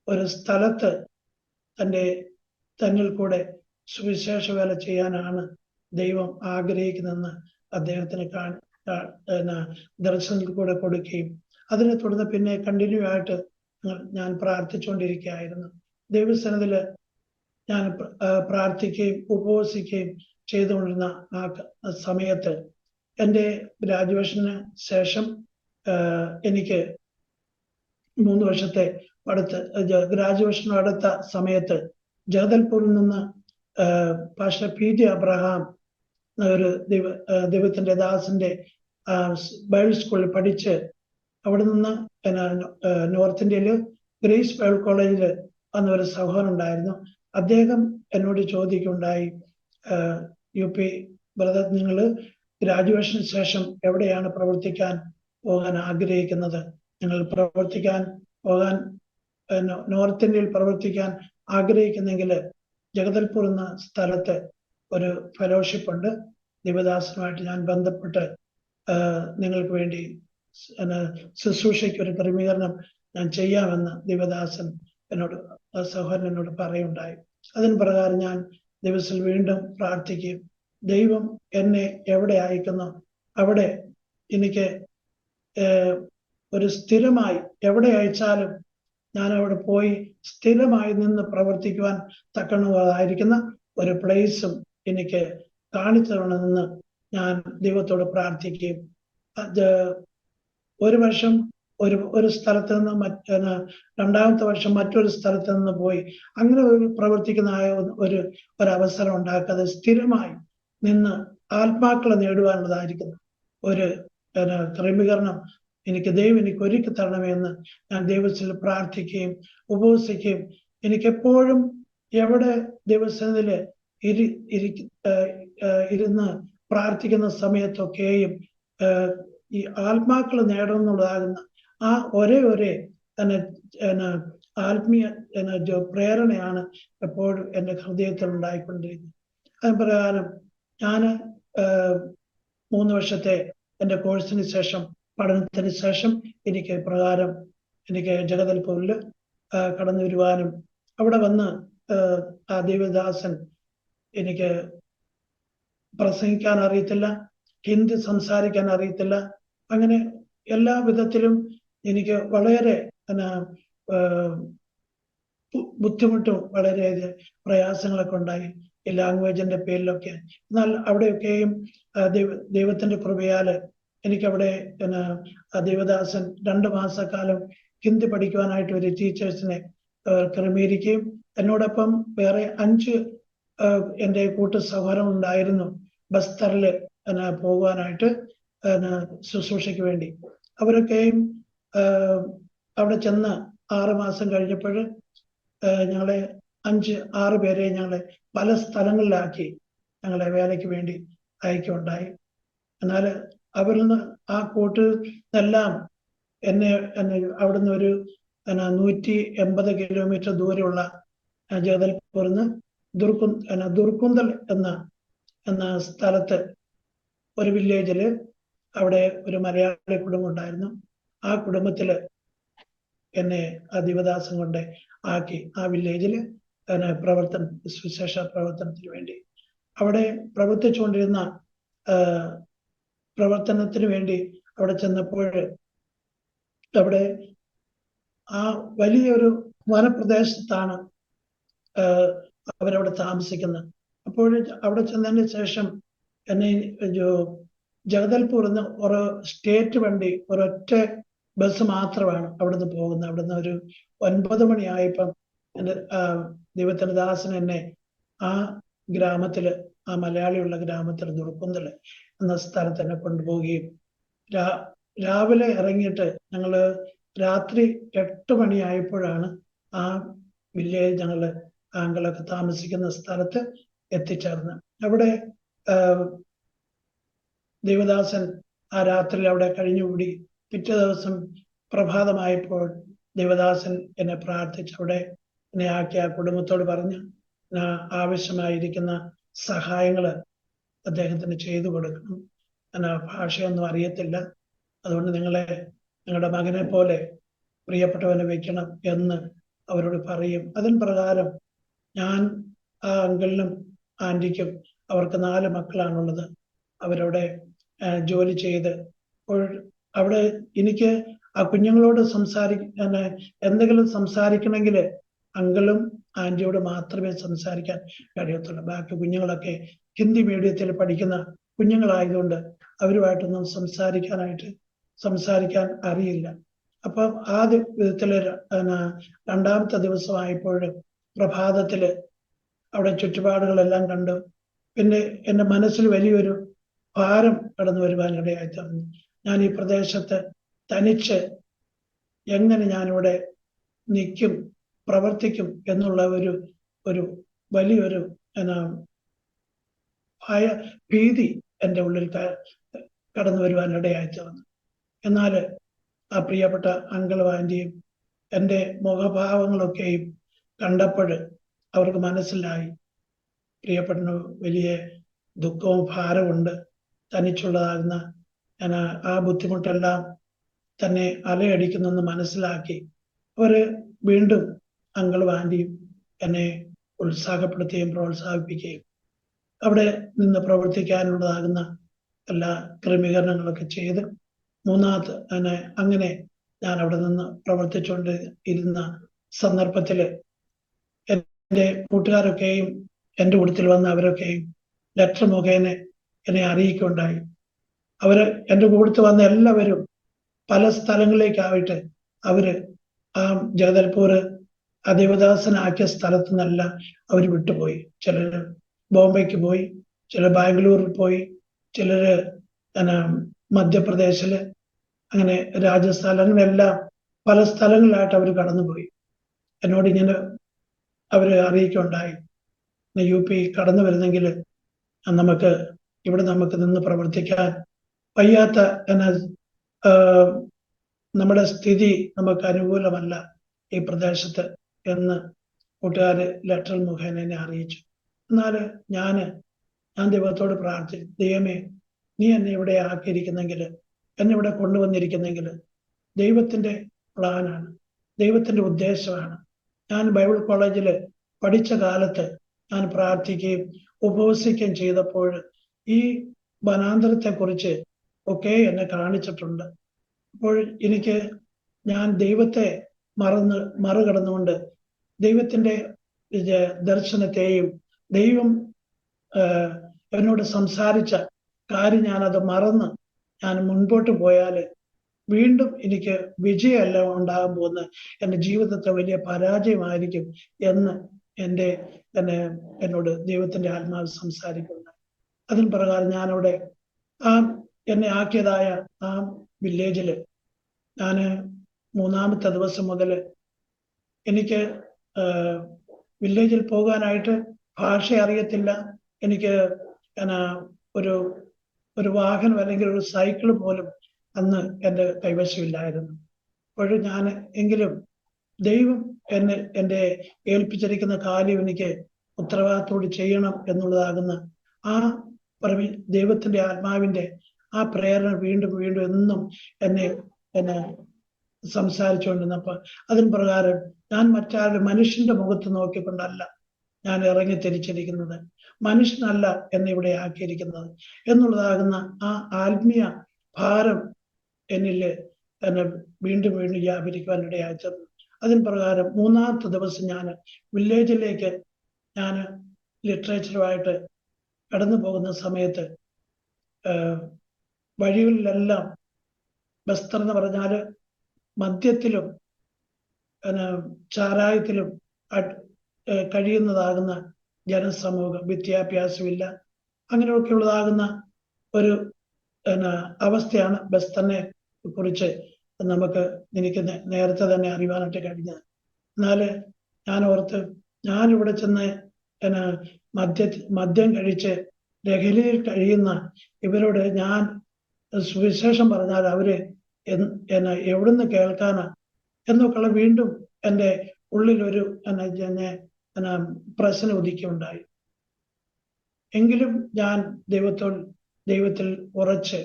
ഒരു സ്ഥലത്ത് തന്നിൽ കൂടെ സുവിശേഷ വേല ചെയ്യാനാണ് ദൈവം ആഗ്രഹിക്കുന്നതെന്ന് അദ്ദേഹത്തിന് ദർശനത്തിൽ കൂടെ കൊടുക്കുകയും അതിനെ തുടർന്ന് പിന്നെ കണ്ടിന്യൂ ആയിട്ട് ഞാൻ പ്രാർത്ഥിച്ചുകൊണ്ടിരിക്കുകയായിരുന്നു. ദൈവസന്നിധിയിൽ ഞാൻ പ്രാർത്ഥിക്കുകയും ഉപവസിക്കുകയും ചെയ്തുകൊണ്ടിരുന്ന ആ സമയത്ത് എൻ്റെ ഗ്രാജുവേഷന് ശേഷം എനിക്ക് 3 വർഷത്തെ ഗ്രാജുവേഷനും അടുത്ത സമയത്ത് ജഗദൽപൂരിൽ നിന്ന് പാസ്റ്റർ PG അബ്രഹാം ഒരു ദൈവത്തിന്റെ ദാസന്റെ ബൈബിൾ സ്കൂളിൽ പഠിച്ച് അവിടെ നിന്ന് നോർത്ത് ഇന്ത്യയില് ഗ്രേസ് ബൈബിൾ കോളേജിൽ വന്ന ഒരു സഹോദരൻ ഉണ്ടായിരുന്നു. അദ്ദേഹം എന്നോട് ചോദിക്കുകയുണ്ടായി, UP ബ്രദർ, നിങ്ങൾ ഗ്രാജുവേഷന് ശേഷം എവിടെയാണ് പ്രവർത്തിക്കാൻ പോകാൻ ആഗ്രഹിക്കുന്നത്? നിങ്ങൾ പോകാൻ നോർത്ത് ഇന്ത്യയിൽ പ്രവർത്തിക്കാൻ ആഗ്രഹിക്കുന്നെങ്കിൽ ജഗദൽപൂർ എന്ന സ്ഥലത്ത് ഒരു ഫെലോഷിപ്പ് ഉണ്ട്, ദിവദാസനുമായിട്ട് ഞാൻ ബന്ധപ്പെട്ട് നിങ്ങൾക്ക് വേണ്ടി ശുശ്രൂഷയ്ക്ക് ഒരു ക്രമീകരണം ഞാൻ ചെയ്യാമെന്ന് ദിവദാസൻ സഹോദരൻ എന്നോട് പറയുണ്ടായി. അതിന് പ്രകാരം ഞാൻ ദിവസത്തിൽ വീണ്ടും പ്രാർത്ഥിക്കുകയും ദൈവം എന്നെ എവിടെ അയക്കുന്നു അവിടെ എനിക്ക് ഒരു സ്ഥിരമായി എവിടെ അയച്ചാലും ഞാൻ അവിടെ പോയി സ്ഥിരമായി നിന്ന് പ്രവർത്തിക്കുവാൻ തക്കണമായിരിക്കുന്ന ഒരു പ്ലേസും എനിക്ക് കാണിച്ചു തരണമെന്ന് ഞാൻ ദൈവത്തോട് പ്രാർത്ഥിക്കുകയും ഒരു വർഷം ഒരു സ്ഥലത്ത് നിന്ന് രണ്ടാമത്തെ വർഷം മറ്റൊരു സ്ഥലത്ത് നിന്ന് പോയി അങ്ങനെ ഒരു പ്രവർത്തിക്കുന്ന ഒരു അവസരം ഉണ്ടാക്കാതെ സ്ഥിരമായി നിന്ന് ആത്മാക്കളെ നേടുവാനുള്ളതായിരിക്കുന്നു ഒരു ക്രമീകരണം ദൈവം എനിക്ക് ഒരുക്കി തരണമെന്ന് ഞാൻ ദൈവത്തിൽ പ്രാർത്ഥിക്കുകയും ഉപവസിക്കുകയും എനിക്കെപ്പോഴും എവിടെ ദൈവസന്നിധിയില് ഇരുന്ന് പ്രാർത്ഥിക്കുന്ന സമയത്തൊക്കെയും ഈ ആത്മാക്കൾ നേടണമെന്നുള്ളതാകുന്ന ആ ഒരേ ആത്മീയ പ്രേരണയാണ് എപ്പോഴും എൻ്റെ ഹൃദയത്തിൽ ഉണ്ടായിക്കൊണ്ടിരിക്കുന്നത്. അതിന് പ്രകാരം ഞാൻ 3 വർഷത്തെ എൻ്റെ കോഴ്സിന് ശേഷം പഠനത്തിന് ശേഷം എനിക്ക് ജഗദൽപൂരിൽ കടന്നു വരുവാനും അവിടെ വന്ന് ആ ദേവദാസൻ എനിക്ക് പ്രസംഗിക്കാൻ അറിയത്തില്ല, ഹിന്ദി സംസാരിക്കാൻ അറിയത്തില്ല, അങ്ങനെ എല്ലാ വിധത്തിലും എനിക്ക് വളരെ ബുദ്ധിമുട്ടും വളരെ പ്രയാസങ്ങളൊക്കെ ഉണ്ടായി ഈ ലാംഗ്വേജിന്റെ പേരിലൊക്കെ. എന്നാൽ അവിടെയൊക്കെയും ദൈവത്തിന്റെ കൃപയാല് എനിക്കവിടെ ദേവദാസൻ 2 മാസക്കാലം ഹിന്ദി പഠിക്കുവാനായിട്ട് ഒരു ടീച്ചേഴ്സിനെ ക്രമീകരിക്കുകയും എന്നോടൊപ്പം വേറെ 5 എൻ്റെ സഹോദരൻ ഉണ്ടായിരുന്നു ബസ്തറില് പോകുവാനായിട്ട് ശുശ്രൂഷയ്ക്ക് വേണ്ടി. അവരൊക്കെയും അവിടെ ചെന്ന് 6 മാസം കഴിഞ്ഞപ്പോൾ ഞങ്ങളെ 5-6 പേരെ ഞങ്ങളെ പല സ്ഥലങ്ങളിലാക്കി ഞങ്ങളെ വേലയ്ക്ക് വേണ്ടി അയക്കുകയുണ്ടായി. എന്നാൽ അവരിൽ നിന്ന് ആ കൂട്ടിനെല്ലാം എന്നെ അവിടുന്ന് ഒരു 180 കിലോമീറ്റർ ദൂരെയുള്ള ജഗദൽപൂരിന്ന് ദുർക്കുന്തൽ എന്ന സ്ഥലത്ത് ഒരു വില്ലേജില് അവിടെ ഒരു മലയാളി കുടുംബം ഉണ്ടായിരുന്നു. ആ കുടുംബത്തില് എന്നെ ആ ദിവദാസം കൊണ്ട് ആക്കി ആ വില്ലേജില് സുവിശേഷ പ്രവർത്തനത്തിന് വേണ്ടി അവിടെ പ്രവർത്തിച്ചുകൊണ്ടിരുന്ന പ്രവർത്തനത്തിന് വേണ്ടി അവിടെ ചെന്നപ്പോൾ അവിടെ ആ വലിയൊരു വനപ്രദേശത്താണ് അവരവിടെ താമസിക്കുന്നത്. അപ്പോൾ അവിടെ ചെന്നതിന് ശേഷം എന്നെ ജഗദൽപൂർ എന്ന് ഒരു സ്റ്റേറ്റ് വണ്ടി ഒരൊറ്റ ബസ് മാത്രമാണ് അവിടുന്ന് പോകുന്നത്. അവിടുന്ന് ഒരു 9 മണിയായപ്പം എൻ്റെ ദൈവത്തിന്റെ ദാസൻ എന്നെ ആ ഗ്രാമത്തില്, ആ മലയാളിയുള്ള ഗ്രാമത്തിൽ ദുർക്കുന്തല് എന്ന സ്ഥലത്ത് എന്നെ കൊണ്ടുപോവുകയും രാവിലെ ഇറങ്ങിയിട്ട് ഞങ്ങള് രാത്രി 8 മണിയായപ്പോഴാണ് ആ വില്ലേജ് ഞങ്ങള് ആങ്കളൊക്കെ താമസിക്കുന്ന സ്ഥലത്ത് എത്തിച്ചേർന്ന്. അവിടെ ദേവദാസൻ ആ രാത്രി അവിടെ കഴിഞ്ഞുകൂടി. പിറ്റേ ദിവസം പ്രഭാതമായപ്പോൾ ദേവദാസൻ എന്നെ പ്രാർത്ഥിച്ച് അവിടെ എന്നെ ആക്കി ആ കുടുംബത്തോട് പറഞ്ഞ് ആവശ്യമായിരിക്കുന്ന സഹായങ്ങള് അദ്ദേഹത്തിന് ചെയ്തു കൊടുക്കണം. ഞാൻ ആ ഭാഷയൊന്നും അറിയത്തില്ല, അതുകൊണ്ട് നിങ്ങളുടെ മകനെ പോലെ പ്രിയപ്പെട്ടവനെ വെക്കണം എന്ന് അവരോട് പറയും. അതിൻ പ്രകാരം ഞാൻ ആ അങ്കിളിനും ആന്റിക്കും, അവർക്ക് 4 മക്കളാണുള്ളത്, അവരവിടെ ജോലി ചെയ്ത് അവിടെ എനിക്ക് ആ കുഞ്ഞുങ്ങളോട് എന്തെങ്കിലും സംസാരിക്കണമെങ്കിൽ അങ്കിളും ആന്റിയോട് മാത്രമേ സംസാരിക്കാൻ കഴിയത്തുള്ളൂ. ബാക്കി കുഞ്ഞുങ്ങളൊക്കെ ഹിന്ദി മീഡിയത്തിൽ പഠിക്കുന്ന കുഞ്ഞുങ്ങളായതുകൊണ്ട് അവരുമായിട്ടൊന്നും സംസാരിക്കാൻ അറിയില്ല. അപ്പം ആ വിധത്തില് രണ്ടാമത്തെ ദിവസമായപ്പോൾ പ്രഭാതത്തില് അവിടെ ചുറ്റുപാടുകളെല്ലാം കണ്ടു. പിന്നെ എൻ്റെ മനസ്സിൽ വലിയൊരു ഭാരം കടന്നു വരുവാനിടയായി തീർന്നു. ഞാൻ ഈ പ്രദേശത്ത് തനിച്ച് എങ്ങനെ ഞാനിവിടെ നിൽക്കും, പ്രവർത്തിക്കും എന്നുള്ള ഒരു വലിയൊരു ഭീതി എൻ്റെ ഉള്ളിൽ കടന്നു വരുവാനിടയായി തീർന്നു. എന്നാൽ ആ പ്രിയപ്പെട്ട അങ്കിളും ആന്റിയും എൻ്റെ മുഖഭാവങ്ങളൊക്കെയും കണ്ടപ്പോൾ അവർക്ക് മനസ്സിലായി പ്രിയപ്പെട്ടന് വലിയ ദുഃഖവും ഭാരമുണ്ട്, തനിച്ചുള്ളതാകുന്ന ആ ബുദ്ധിമുട്ടെല്ലാം തന്നെ അലയടിക്കുന്നെന്ന് മനസ്സിലാക്കി അവര് വീണ്ടും അങ്കിളും ആന്റിയും എന്നെ ഉത്സാഹപ്പെടുത്തുകയും പ്രോത്സാഹിപ്പിക്കുകയും അവിടെ നിന്ന് പ്രവർത്തിക്കാനുള്ളതാകുന്ന എല്ലാ ക്രമീകരണങ്ങളൊക്കെ ചെയ്ത് അങ്ങനെ ഞാൻ അവിടെ നിന്ന് പ്രവർത്തിച്ചുകൊണ്ട് ഇരുന്ന സന്ദർഭത്തില് എൻ്റെ കൂട്ടുകാരൊക്കെയും എൻ്റെ കൂട്ടത്തിൽ വന്ന അവരൊക്കെയും ലെറ്റർ മുഖേന എന്നെ അറിയിക്കുകയുണ്ടായി. അവര് എൻ്റെ കൂട്ടത്തിൽ വന്ന എല്ലാവരും പല സ്ഥലങ്ങളിലേക്കായിട്ട് അവര് ആ ജഗദൽപൂർ ആ ദേവദാസനാക്കിയ സ്ഥലത്തു നിന്നല്ല അവർ വിട്ടുപോയി. ചിലര് ബോംബെക്ക് പോയി, ചിലർ ബാംഗ്ലൂരിൽ പോയി, ചിലര് മധ്യപ്രദേശില്, അങ്ങനെ രാജസ്ഥാൻ, അങ്ങനെ എല്ലാം പല സ്ഥലങ്ങളിലായിട്ട് അവർ കടന്നുപോയി. എന്നോട് ഇങ്ങനെ അവര് അറിയിക്കുകയുണ്ടായി, UP കടന്നു വരുന്നെങ്കിൽ നമുക്ക് നിന്ന് പ്രവർത്തിക്കാൻ വയ്യാത്ത നമ്മുടെ സ്ഥിതി നമുക്ക് അനുകൂലമല്ല ഈ പ്രദേശത്ത് എന്ന് കൂട്ടുകാര് ലെറ്റർ മുഖേന എന്നെ അറിയിച്ചു. എന്നാൽ ഞാൻ ദൈവത്തോട് പ്രാർത്ഥിച്ചു, ദൈവമേ, നീ എന്നെ ഇവിടെ ആക്കിയിരിക്കുന്നെങ്കിൽ, എന്നെ ഇവിടെ കൊണ്ടുവന്നിരിക്കുന്നെങ്കിൽ ദൈവത്തിന്റെ പ്ലാനാണ്, ദൈവത്തിന്റെ ഉദ്ദേശമാണ്. ഞാൻ ബൈബിൾ കോളേജിൽ പഠിച്ച കാലത്ത് ഞാൻ പ്രാർത്ഥിക്കുകയും ഉപവസിക്കുകയും ചെയ്തപ്പോൾ ഈ വനാന്തരത്തെക്കുറിച്ച് ഒക്കെ എന്നെ കാണിച്ചിട്ടുണ്ട്. അപ്പോൾ ഞാൻ ദൈവത്തെ മറികടന്നുകൊണ്ട് ദൈവത്തിന്റെ ദർശനത്തെയും ദൈവം എന്നോട് സംസാരിച്ച കാര്യം ഞാനത് മറന്ന് ഞാൻ മുൻപോട്ട് പോയാൽ വീണ്ടും എനിക്ക് വിജയമല്ല ഉണ്ടാകാൻ പോകുന്നത്, എൻ്റെ ജീവിതത്തെ വലിയ പരാജയമായിരിക്കും എന്ന് എന്നോട് ദൈവത്തിന്റെ ആത്മാവ് സംസാരിക്കുന്നത്. അതിന് പ്രകാരം ഞാനവിടെ എന്നെ ആക്കിയതായ ആ വില്ലേജില് ഞാൻ 3-ാമത്തെ ദിവസം മുതൽ എനിക്ക് വില്ലേജിൽ പോകാനായിട്ട് ഭാഷ അറിയത്തില്ല. എനിക്ക് ഒരു വാഹനം അല്ലെങ്കിൽ ഒരു സൈക്കിൾ പോലും അന്ന് എൻ്റെ കൈവശമില്ലായിരുന്നു. അപ്പോഴും എങ്കിലും ദൈവം എന്നെ ഏൽപ്പിച്ചിരിക്കുന്ന കാര്യം എനിക്ക് ഉത്തരവാദിത്തോട് ചെയ്യണം എന്നുള്ളതാകുന്ന ആ ദൈവത്തിന്റെ ആത്മാവിന്റെ ആ പ്രേരണ വീണ്ടും വീണ്ടും എന്നും എന്നെ സംസാരിച്ചുകൊണ്ടിരുന്നപ്പോൾ അതിന് പ്രകാരം ഞാൻ മറ്റാരും മനുഷ്യന്റെ മുഖത്ത് നോക്കിക്കൊണ്ടല്ല ഞാൻ ഇറങ്ങി തിരിച്ചിരിക്കുന്നത്, മനുഷ്യനല്ല എന്നിവിടെ ആക്കിയിരിക്കുന്നത് എന്നുള്ളതാകുന്ന ആ ആത്മീയ ഭാരം എന്നിൽ വീണ്ടും വീണ്ടും വ്യാപരിക്കുവാനിടയായി തീർന്നു. അതിന് പ്രകാരം 3-ാമത്തെ ദിവസം ഞാൻ വില്ലേജിലേക്ക് ലിറ്ററേച്ചറുമായിട്ട് കടന്നു പോകുന്ന സമയത്ത് വഴികളിലെല്ലാം ബസ്തർ എന്ന് പറഞ്ഞാൽ മദ്യത്തിലും ചാരായത്തിലും കഴിയുന്നതാകുന്ന ജനസമൂഹം, വിദ്യാഭ്യാസമില്ല, അങ്ങനെയൊക്കെയുള്ളതാകുന്ന ഒരു അവസ്ഥയാണ് ബസ്തറിനെ കുറിച്ച് നമുക്ക് എനിക്ക് നേരത്തെ തന്നെ അറിയുവാനായിട്ട് കഴിഞ്ഞത്. എന്നാല് ഞാൻ ഓർത്ത്, ഞാനിവിടെ ചെന്ന് എന്നാ മദ്യം കഴിച്ച് ലഹരിയിൽ കഴിയുന്ന ഇവരോട് ഞാൻ സുവിശേഷം പറഞ്ഞാൽ അവര് എന്നാ എവിടുന്ന് കേൾക്കാനാ എന്നൊക്കെയുള്ള വീണ്ടും എൻ്റെ ഉള്ളിലൊരു എന്നാ പ്രശ്നം ഉദിക്കുകയുണ്ടായി. എങ്കിലും ഞാൻ ദൈവത്തിൽ ഉറച്ച്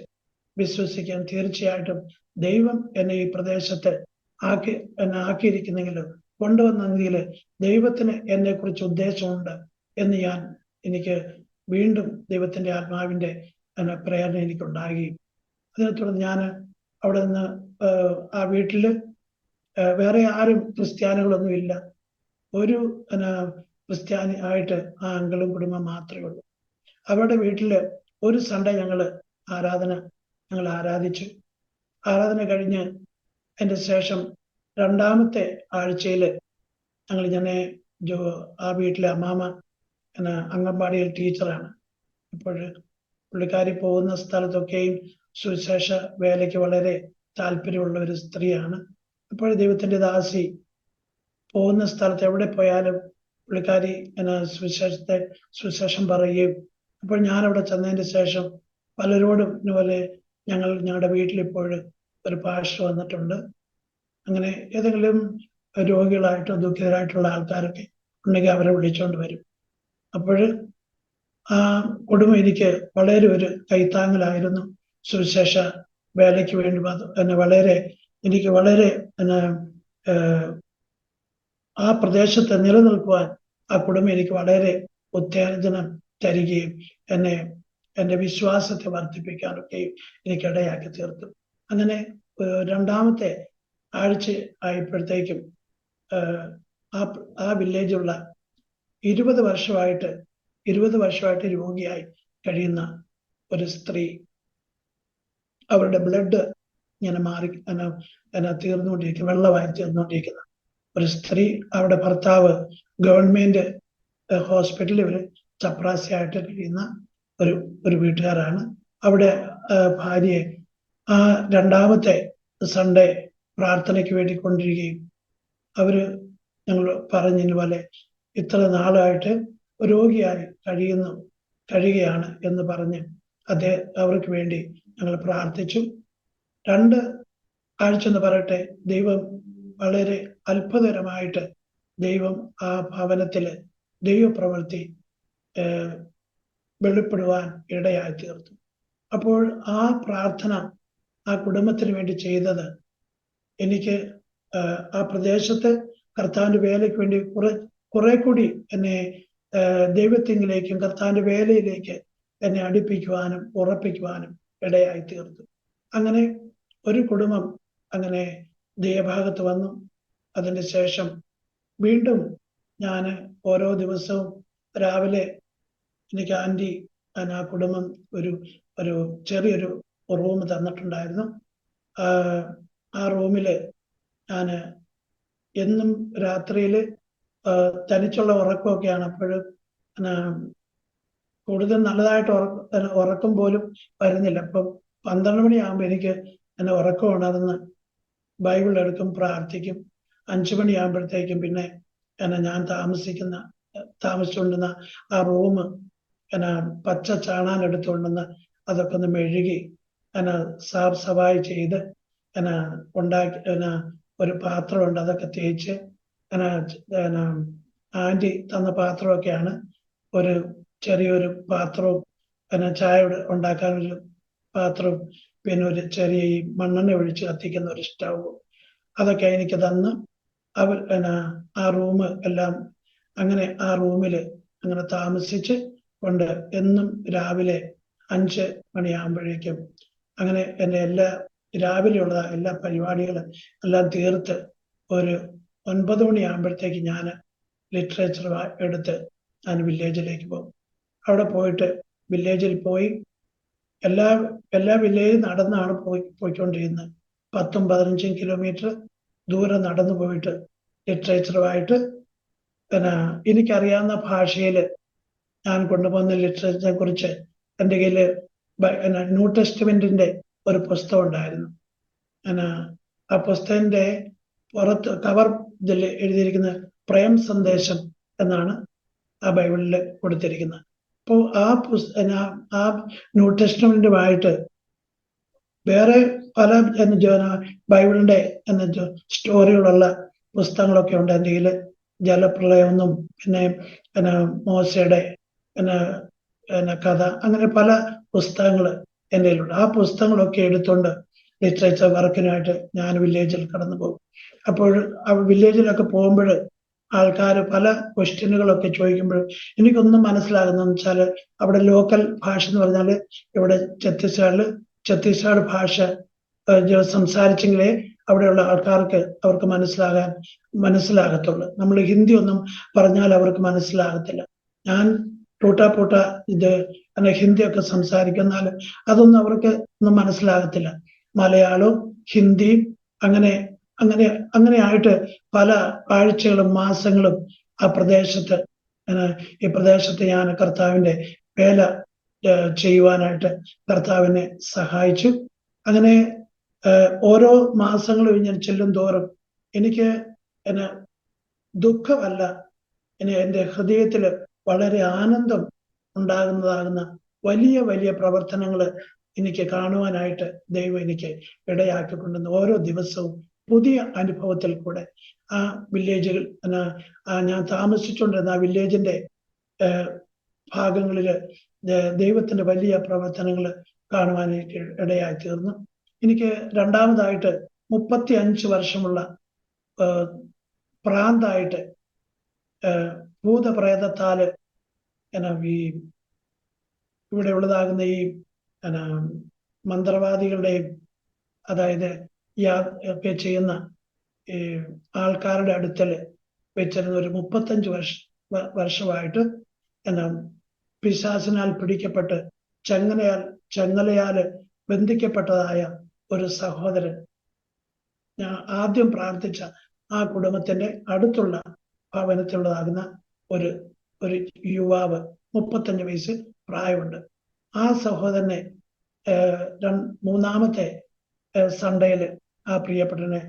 വിശ്വസിക്കാൻ, തീർച്ചയായിട്ടും ദൈവം എന്നെ ഈ പ്രദേശത്ത് എന്നെ ആക്കിയിരിക്കുന്നെങ്കിൽ, കൊണ്ടുവന്നെങ്കിൽ ദൈവത്തിന് എന്നെ കുറിച്ച് ഉദ്ദേശമുണ്ട് എന്ന് എനിക്ക് വീണ്ടും ദൈവത്തിന്റെ ആത്മാവിന്റെ പ്രേരണ എനിക്കുണ്ടാകുകയും, അതിനെ തുടർന്ന് ഞാൻ അവിടെ നിന്ന് ആ വീട്ടില് വേറെ ആരും ക്രിസ്ത്യാനികളൊന്നും ഇല്ല. ഒരു ക്രിസ്ത്യാനി ആയിട്ട് ആ അങ്കിളും കുടുംബം മാത്രമേ ഉള്ളൂ. അവരുടെ വീട്ടില് ഒരു സൺഡേ ഞങ്ങൾ ആരാധിച്ചു. ആരാധന കഴിഞ്ഞ് അതിന്റെ ശേഷം രണ്ടാമത്തെ ആഴ്ചയില് ആ വീട്ടിലെ അമ്മാമ അംഗൻവാടിയിൽ ടീച്ചറാണ്. അപ്പോൾ പുള്ളിക്കാരി പോകുന്ന സ്ഥലത്തൊക്കെയും സുവിശേഷ വേലയ്ക്ക് വളരെ താല്പര്യമുള്ള ഒരു സ്ത്രീയാണ്. അപ്പോൾ ദൈവത്തിന്റെ ദാസി പോകുന്ന സ്ഥലത്ത് എവിടെ പോയാലും പുള്ളിക്കാരി സുവിശേഷം പറയുകയും, അപ്പോൾ ഞാൻ അവിടെ ചെന്നതിന് ശേഷം പലരോടും ഇതുപോലെ ഞങ്ങളുടെ വീട്ടിൽ ഇപ്പോൾ ഒരു പാസ്റ്റർ വന്നിട്ടുണ്ട്, അങ്ങനെ ഏതെങ്കിലും രോഗികളായിട്ടോ ദുഃഖിതരായിട്ടുള്ള ആൾക്കാരൊക്കെ ഉണ്ടെങ്കിൽ അവരെ വിളിച്ചോണ്ട് വരും. അപ്പോൾ ആ കുടുംബം എനിക്ക് വളരെ ഒരു കൈത്താങ്ങലായിരുന്നു. സുവിശേഷ വേലയ്ക്ക് വേണ്ടി എനിക്ക് വളരെ ആ പ്രദേശത്ത് നിലനിൽക്കുവാൻ ആ കുടുംബം എനിക്ക് വളരെ ഉത്തേജനം തരികയും എന്റെ വിശ്വാസത്തെ വർദ്ധിപ്പിക്കാനൊക്കെയും എനിക്കിടയാക്കി തീർത്തു. അങ്ങനെ രണ്ടാമത്തെ ആഴ്ച ആയപ്പോഴത്തേക്കും ആ വില്ലേജുള്ള 20 വർഷമായിട്ട് രോഗിയായി കഴിയുന്ന ഒരു സ്ത്രീ, അവരുടെ ബ്ലഡ് ഇങ്ങനെ മാറി തീർന്നുകൊണ്ടിരിക്കുന്ന, വെള്ളമായി തീർന്നുകൊണ്ടിരിക്കുന്ന ഒരു സ്ത്രീ, അവരുടെ ഭർത്താവ് ഗവൺമെന്റ് ഹോസ്പിറ്റലിൽ ചപ്രാസിയായിട്ട് കഴിയുന്ന ഒരു വീട്ടുകാരാണ്. അവിടെ ഭാര്യയെ ആ രണ്ടാമത്തെ സൺഡേ പ്രാർത്ഥനയ്ക്ക് വേണ്ടി കൊണ്ടിരിക്കുകയും ഞങ്ങൾ പറഞ്ഞതുപോലെ ഇത്ര നാളായിട്ട് രോഗിയായി കഴിയുകയാണ് എന്ന് പറഞ്ഞ് അവർക്ക് വേണ്ടി ഞങ്ങൾ പ്രാർത്ഥിച്ചു. 2 ആഴ്ച എന്ന് പറയട്ടെ, ദൈവം വളരെ അത്ഭുതകരമായിട്ട് ദൈവം ആ ഭവനത്തില് ദൈവപ്രവൃത്തി വെളിപ്പെടുവാൻ ഇടയായി തീർത്തു. അപ്പോൾ ആ പ്രാർത്ഥന ആ കുടുംബത്തിന് വേണ്ടി ചെയ്തത് എനിക്ക് ആ പ്രദേശത്ത് കർത്താവിന്റെ വേലയ്ക്ക് വേണ്ടി കുറെ കൂടി എന്നെ ദൈവത്തിങ്കിലേക്കും കർത്താവിന്റെ വേലയിലേക്ക് എന്നെ അടുപ്പിക്കുവാനും ഉറപ്പിക്കുവാനും ഇടയായി തീർത്തു. അങ്ങനെ ഒരു കുടുംബം അങ്ങനെ ദൈവഭാഗത്ത് വന്നു. അതിന്റെ ശേഷം വീണ്ടും ഞാൻ ഓരോ ദിവസവും രാവിലെ എനിക്ക് ആന്റി ആ കുടുംബം ഒരു ചെറിയൊരു റൂം തന്നിട്ടുണ്ടായിരുന്നു. ആ റൂമില് ഞാൻ എന്നും രാത്രിയില് തനിച്ചുള്ള ഉറക്കമൊക്കെയാണ്. അപ്പോഴും കൂടുതൽ നല്ലതായിട്ട് ഉറക്കം പോലും വരുന്നില്ല. അപ്പം 12 മണിയാകുമ്പോൾ എനിക്ക് ഉറക്കം ഉണർന്ന് ബൈബിൾ എടുക്കും, പ്രാർത്ഥിക്കും. 5 മണിയാകുമ്പോഴത്തേക്കും പിന്നെ ഞാൻ താമസിച്ചുകൊണ്ടിരുന്ന ആ റൂം പച്ച ചാണാൻ എടുത്തുകൊണ്ടുവന്ന് അതൊക്കെ ഒന്ന് മെഴുകി സാഫ് സഫായി ചെയ്ത് ഉണ്ടാക്കി ഒരു പാത്രമുണ്ട്, അതൊക്കെ തേച്ച് ആന്റി തന്ന പാത്രമൊക്കെയാണ്. ഒരു ചെറിയൊരു പാത്രവും ചായ ഉണ്ടാക്കാനൊരു പാത്രവും പിന്നെ ഒരു ചെറിയ ഈ മണ്ണെണ്ണ ഒഴിച്ച് കത്തിക്കുന്ന ഒരു സ്റ്റൗവും അതൊക്കെ എനിക്ക് തന്ന് ആ റൂം എല്ലാം അങ്ങനെ ആ റൂമില് അങ്ങനെ താമസിച്ച് കൊണ്ട് എന്നും രാവിലെ 5 മണിയാകുമ്പോഴേക്കും അങ്ങനെ എൻ്റെ രാവിലെയുള്ള എല്ലാ പരിപാടികളും എല്ലാം തീർത്ത് ഒരു 9 മണിയാകുമ്പോഴത്തേക്ക് ഞാൻ ലിറ്ററേച്ചർ എടുത്ത് ഞാൻ വില്ലേജിലേക്ക് പോകും. അവിടെ പോയിട്ട് വില്ലേജിൽ പോയി എല്ലാ വില്ലേജും നടന്നാണ് പോയിക്കൊണ്ടിരുന്നത്. 10-15 കിലോമീറ്റർ ദൂരം നടന്നു പോയിട്ട് ലിറ്ററേച്ചറുമായിട്ട് എനിക്കറിയാവുന്ന ഭാഷയിൽ ഞാൻ കൊണ്ടുപോകുന്ന ലിറ്ററേച്ചറിനെ കുറിച്ച് എൻ്റെ കയ്യിൽ ന്യൂ ടെസ്റ്റ്മെന്റിന്റെ ഒരു പുസ്തകം ഉണ്ടായിരുന്നു. ആ പുസ്തകത്തിന്റെ പുറത്ത് കവർ ഇതിൽ എഴുതിയിരിക്കുന്ന പ്രേം സന്ദേശം എന്നാണ് ആ ബൈബിളിൽ കൊടുത്തിരിക്കുന്നത്. അപ്പോൾ ആ ന്യൂ ടെസ്റ്റമെന്റുമായിട്ട് വേറെ പല ബൈബിളിന്റെ സ്റ്റോറികളുള്ള പുസ്തകങ്ങളൊക്കെ ഉണ്ട് എൻ്റെ കയ്യിൽ. ജലപ്രളയമൊന്നും പിന്നെ മോശയുടെ കഥ, അങ്ങനെ പല പുസ്തകങ്ങൾ എൻ്റെ കയ്യിലുണ്ട്. ആ പുസ്തകങ്ങളൊക്കെ എടുത്തുകൊണ്ട് ലിറ്ററേച്ചർ വർക്കിനായിട്ട് ഞാൻ വില്ലേജിൽ കടന്നു പോകും. അപ്പോൾ ആ വില്ലേജിലൊക്കെ പോകുമ്പോൾ ആൾക്കാർ പല ക്വസ്റ്റ്യനുകളൊക്കെ ചോദിക്കുമ്പോൾ എനിക്കൊന്നും മനസ്സിലാകുന്നതെന്ന് വെച്ചാൽ അവിടെ ലോക്കൽ ഭാഷ എന്ന് പറഞ്ഞാൽ ഇവിടെ ഛത്തീസ്ഗഡ് ഭാഷ സംസാരിച്ചെങ്കിലേ അവിടെയുള്ള ആൾക്കാർക്ക് അവർക്ക് മനസ്സിലാകത്തുള്ളൂ. നമ്മൾ ഹിന്ദി ഒന്നും പറഞ്ഞാൽ അവർക്ക് മനസ്സിലാകത്തില്ല. ഞാൻ പൂട്ട ഇത് ഹിന്ദിയൊക്കെ സംസാരിക്കുന്നാൽ അതൊന്നും അവർക്ക് ഒന്നും മനസ്സിലാകത്തില്ല. മലയാളവും ഹിന്ദിയും അങ്ങനെ ആയിട്ട് പല ആഴ്ചകളും മാസങ്ങളും ഈ പ്രദേശത്ത് ഞാൻ കർത്താവിന്റെ വേല ചെയ്യുവാനായിട്ട് കർത്താവിനെ സഹായിച്ചു. അങ്ങനെ ഓരോ മാസങ്ങളും ഞാൻ ചെല്ലും തോറും എനിക്ക് ദുഃഖമല്ല, എൻ്റെ ഹൃദയത്തിൽ വളരെ ആനന്ദം ഉണ്ടാകുന്നതാകുന്ന വലിയ വലിയ പ്രവർത്തനങ്ങൾ എനിക്ക് കാണുവാനായിട്ട് ദൈവം എനിക്ക് ഇടയാക്കിക്കൊണ്ടുവന്ന് ഓരോ ദിവസവും പുതിയ അനുഭവത്തിൽ കൂടെ ആ വില്ലേജുകൾ ഞാൻ താമസിച്ചുകൊണ്ടിരുന്ന ആ വില്ലേജിന്റെ ഭാഗങ്ങളിൽ ദൈവത്തിന്റെ വലിയ പ്രവർത്തനങ്ങൾ കാണുവാനായിട്ട് ഇടയായി തീർന്നു. എനിക്ക് രണ്ടാമതായിട്ട് 35 വർഷമുള്ള പ്രാന്തായിട്ട് ഭൂതപ്രേതത്താല് ഈ ഇവിടെ ഉള്ളതാകുന്ന ഈ മന്ത്രവാദികളുടെയും അതായത് ഒക്കെ ചെയ്യുന്ന ഈ ആൾക്കാരുടെ അടുത്തൽ വെച്ചിരുന്ന ഒരു 35 വർഷമായിട്ട് പിശാചിനാൽ പിടിക്കപ്പെട്ട് ചങ്ങലയാല് ബന്ധിക്കപ്പെട്ടതായ ഒരു സഹോദരൻ, ഞാൻ ആദ്യം പ്രാർത്ഥിച്ച ആ കുടുംബത്തിന്റെ അടുത്തുള്ള ഭവനത്തിലുള്ളതാകുന്ന ഒരു യുവാവ്, 35 വയസ്സ് പ്രായമുണ്ട്. ആ സഹോദരനെ മൂന്നാമത്തെ സൺഡേയില് ആ പ്രിയപ്പെട്ടനെ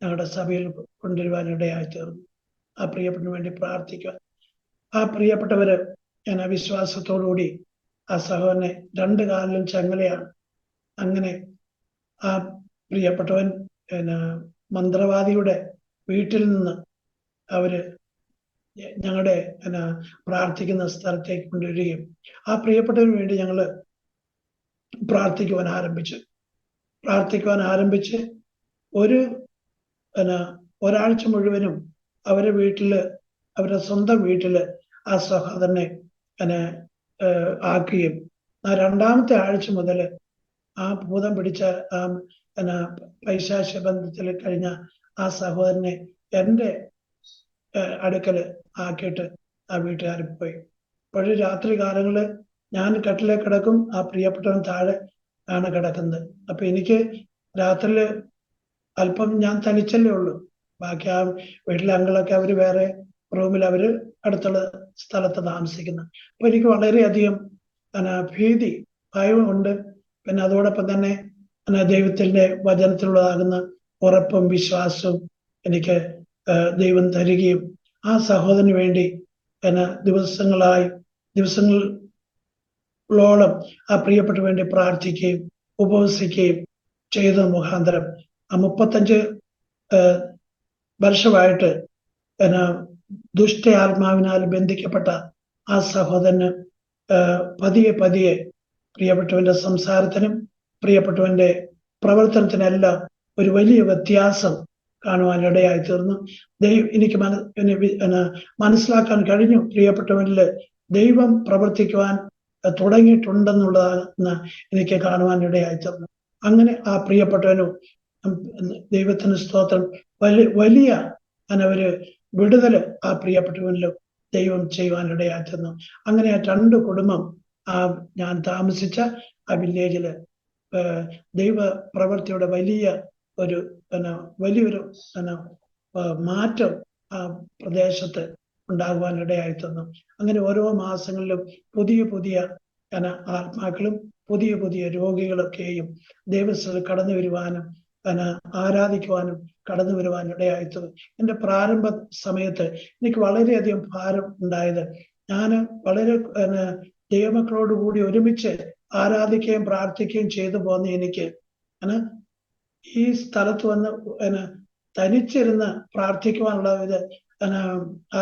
ഞങ്ങളുടെ സഭയിൽ കൊണ്ടുവരുവാനിടയായി തീർന്നു. ആ പ്രിയപ്പെട്ടതിന് വേണ്ടി പ്രാർത്ഥിക്കുവാൻ ആ പ്രിയപ്പെട്ടവര് ഞാൻ വിശ്വാസത്തോടുകൂടി ആ സഹോദരനെ 2 കാലിലും ചങ്ങലയാണ്. അങ്ങനെ ആ പ്രിയപ്പെട്ടവൻ മന്ത്രവാദിയുടെ വീട്ടിൽ നിന്ന് അവര് ഞങ്ങളുടെ പ്രാർത്ഥിക്കുന്ന സ്ഥലത്തേക്ക് കൊണ്ടുവരികയും ആ പ്രിയപ്പെട്ടവന് വേണ്ടി ഞങ്ങള് പ്രാർത്ഥിക്കുവാൻ ആരംഭിച്ച് ഒരാഴ്ച മുഴുവനും അവരുടെ സ്വന്തം വീട്ടില് ആ സഹോദരനെ ആക്കുകയും ആ രണ്ടാമത്തെ ആഴ്ച മുതൽ ആ ഭൂതം പിടിച്ച പൈശാചിക ബന്ധത്തിൽ കഴിഞ്ഞ ആ സഹോദരനെ എൻ്റെ അടുക്കൽ ആക്കിയിട്ട് ആ വീട്ടുകാരൻ പോയി. അപ്പോൾ രാത്രി കാലങ്ങളിൽ ഞാൻ കട്ടിലേ കിടക്കും, ആ പ്രിയപ്പെട്ടവൻ താഴെ ആണ് കിടക്കുന്നത്. അപ്പൊ എനിക്ക് രാത്രിയില് അല്പം ഞാൻ തനിച്ചല്ലേ ഉള്ളൂ, ബാക്കി ആ വീട്ടിലെ അംഗങ്ങളൊക്കെ അവര് വേറെ റൂമിൽ അവര് അടുത്തുള്ള സ്ഥലത്ത് താമസിക്കുന്നു. അപ്പൊ എനിക്ക് വളരെയധികം ഭീതി ഭയമുണ്ട്. പിന്നെ അതോടൊപ്പം തന്നെ ദൈവത്തിന്റെ വചനത്തിലുള്ളതാകുന്ന ഉറപ്പും വിശ്വാസവും എനിക്ക് ദൈവം തരികയും ആ സഹോദരന് വേണ്ടി ദിവസങ്ങളോളം ആ പ്രിയപ്പെട്ട വേണ്ടി പ്രാർത്ഥിക്കുകയും ഉപവസിക്കുകയും ചെയ്ത മുഖാന്തരം ആ 35 വർഷമായിട്ട് ദുഷ്ട ആത്മാവിനാൽ ബന്ധിക്കപ്പെട്ട ആ സഹോദരന് പതിയെ പ്രിയപ്പെട്ടവന്റെ സംസാരത്തിനും പ്രിയപ്പെട്ടവന്റെ പ്രവർത്തനത്തിനെല്ലാം ഒരു വലിയ വ്യത്യാസം കാണുവാനിടയായി തീർന്നു. എനിക്ക് മനസ്സിലാക്കാൻ കഴിഞ്ഞു, പ്രിയപ്പെട്ടവനില് ദൈവം പ്രവർത്തിക്കുവാൻ തുടങ്ങിയിട്ടുണ്ടെന്നുള്ളതാണ് എനിക്ക് കാണുവാനിടയായി തീർന്നു. അങ്ങനെ ആ പ്രിയപ്പെട്ടവനും ദൈവത്തിന് സ്തോത്രം വലിയ ഒരു വിടുതല് ആ പ്രിയപ്പെട്ടവനിലും ദൈവം ചെയ്യുവാനിടയായി തീർന്നു. അങ്ങനെ ആ 2 കുടുംബം ഞാൻ താമസിച്ച ആ വില്ലേജില് ദൈവ പ്രവൃത്തിയുടെ വലിയൊരു മാറ്റം ആ പ്രദേശത്ത് ഉണ്ടാകുവാനിടയായി തന്നു. അങ്ങനെ ഓരോ മാസങ്ങളിലും പുതിയ ആത്മാക്കളും പുതിയ രോഗികളൊക്കെയും ദൈവസ്ഥയിൽ കടന്നു വരുവാനും ആരാധിക്കുവാനും കടന്നു വരുവാനും ഇടയായിത്തത്. എൻ്റെ പ്രാരംഭ സമയത്ത് എനിക്ക് വളരെയധികം ഭാരം ഉണ്ടായത്, ഞാൻ വളരെ ദൈവമക്കളോടുകൂടി ഒരുമിച്ച് ആരാധിക്കുകയും പ്രാർത്ഥിക്കുകയും ചെയ്തു പോന്ന എനിക്ക് ഈ സ്ഥലത്ത് വന്ന് തനിച്ചിരുന്ന് പ്രാർത്ഥിക്കുവാനുള്ള ഇത്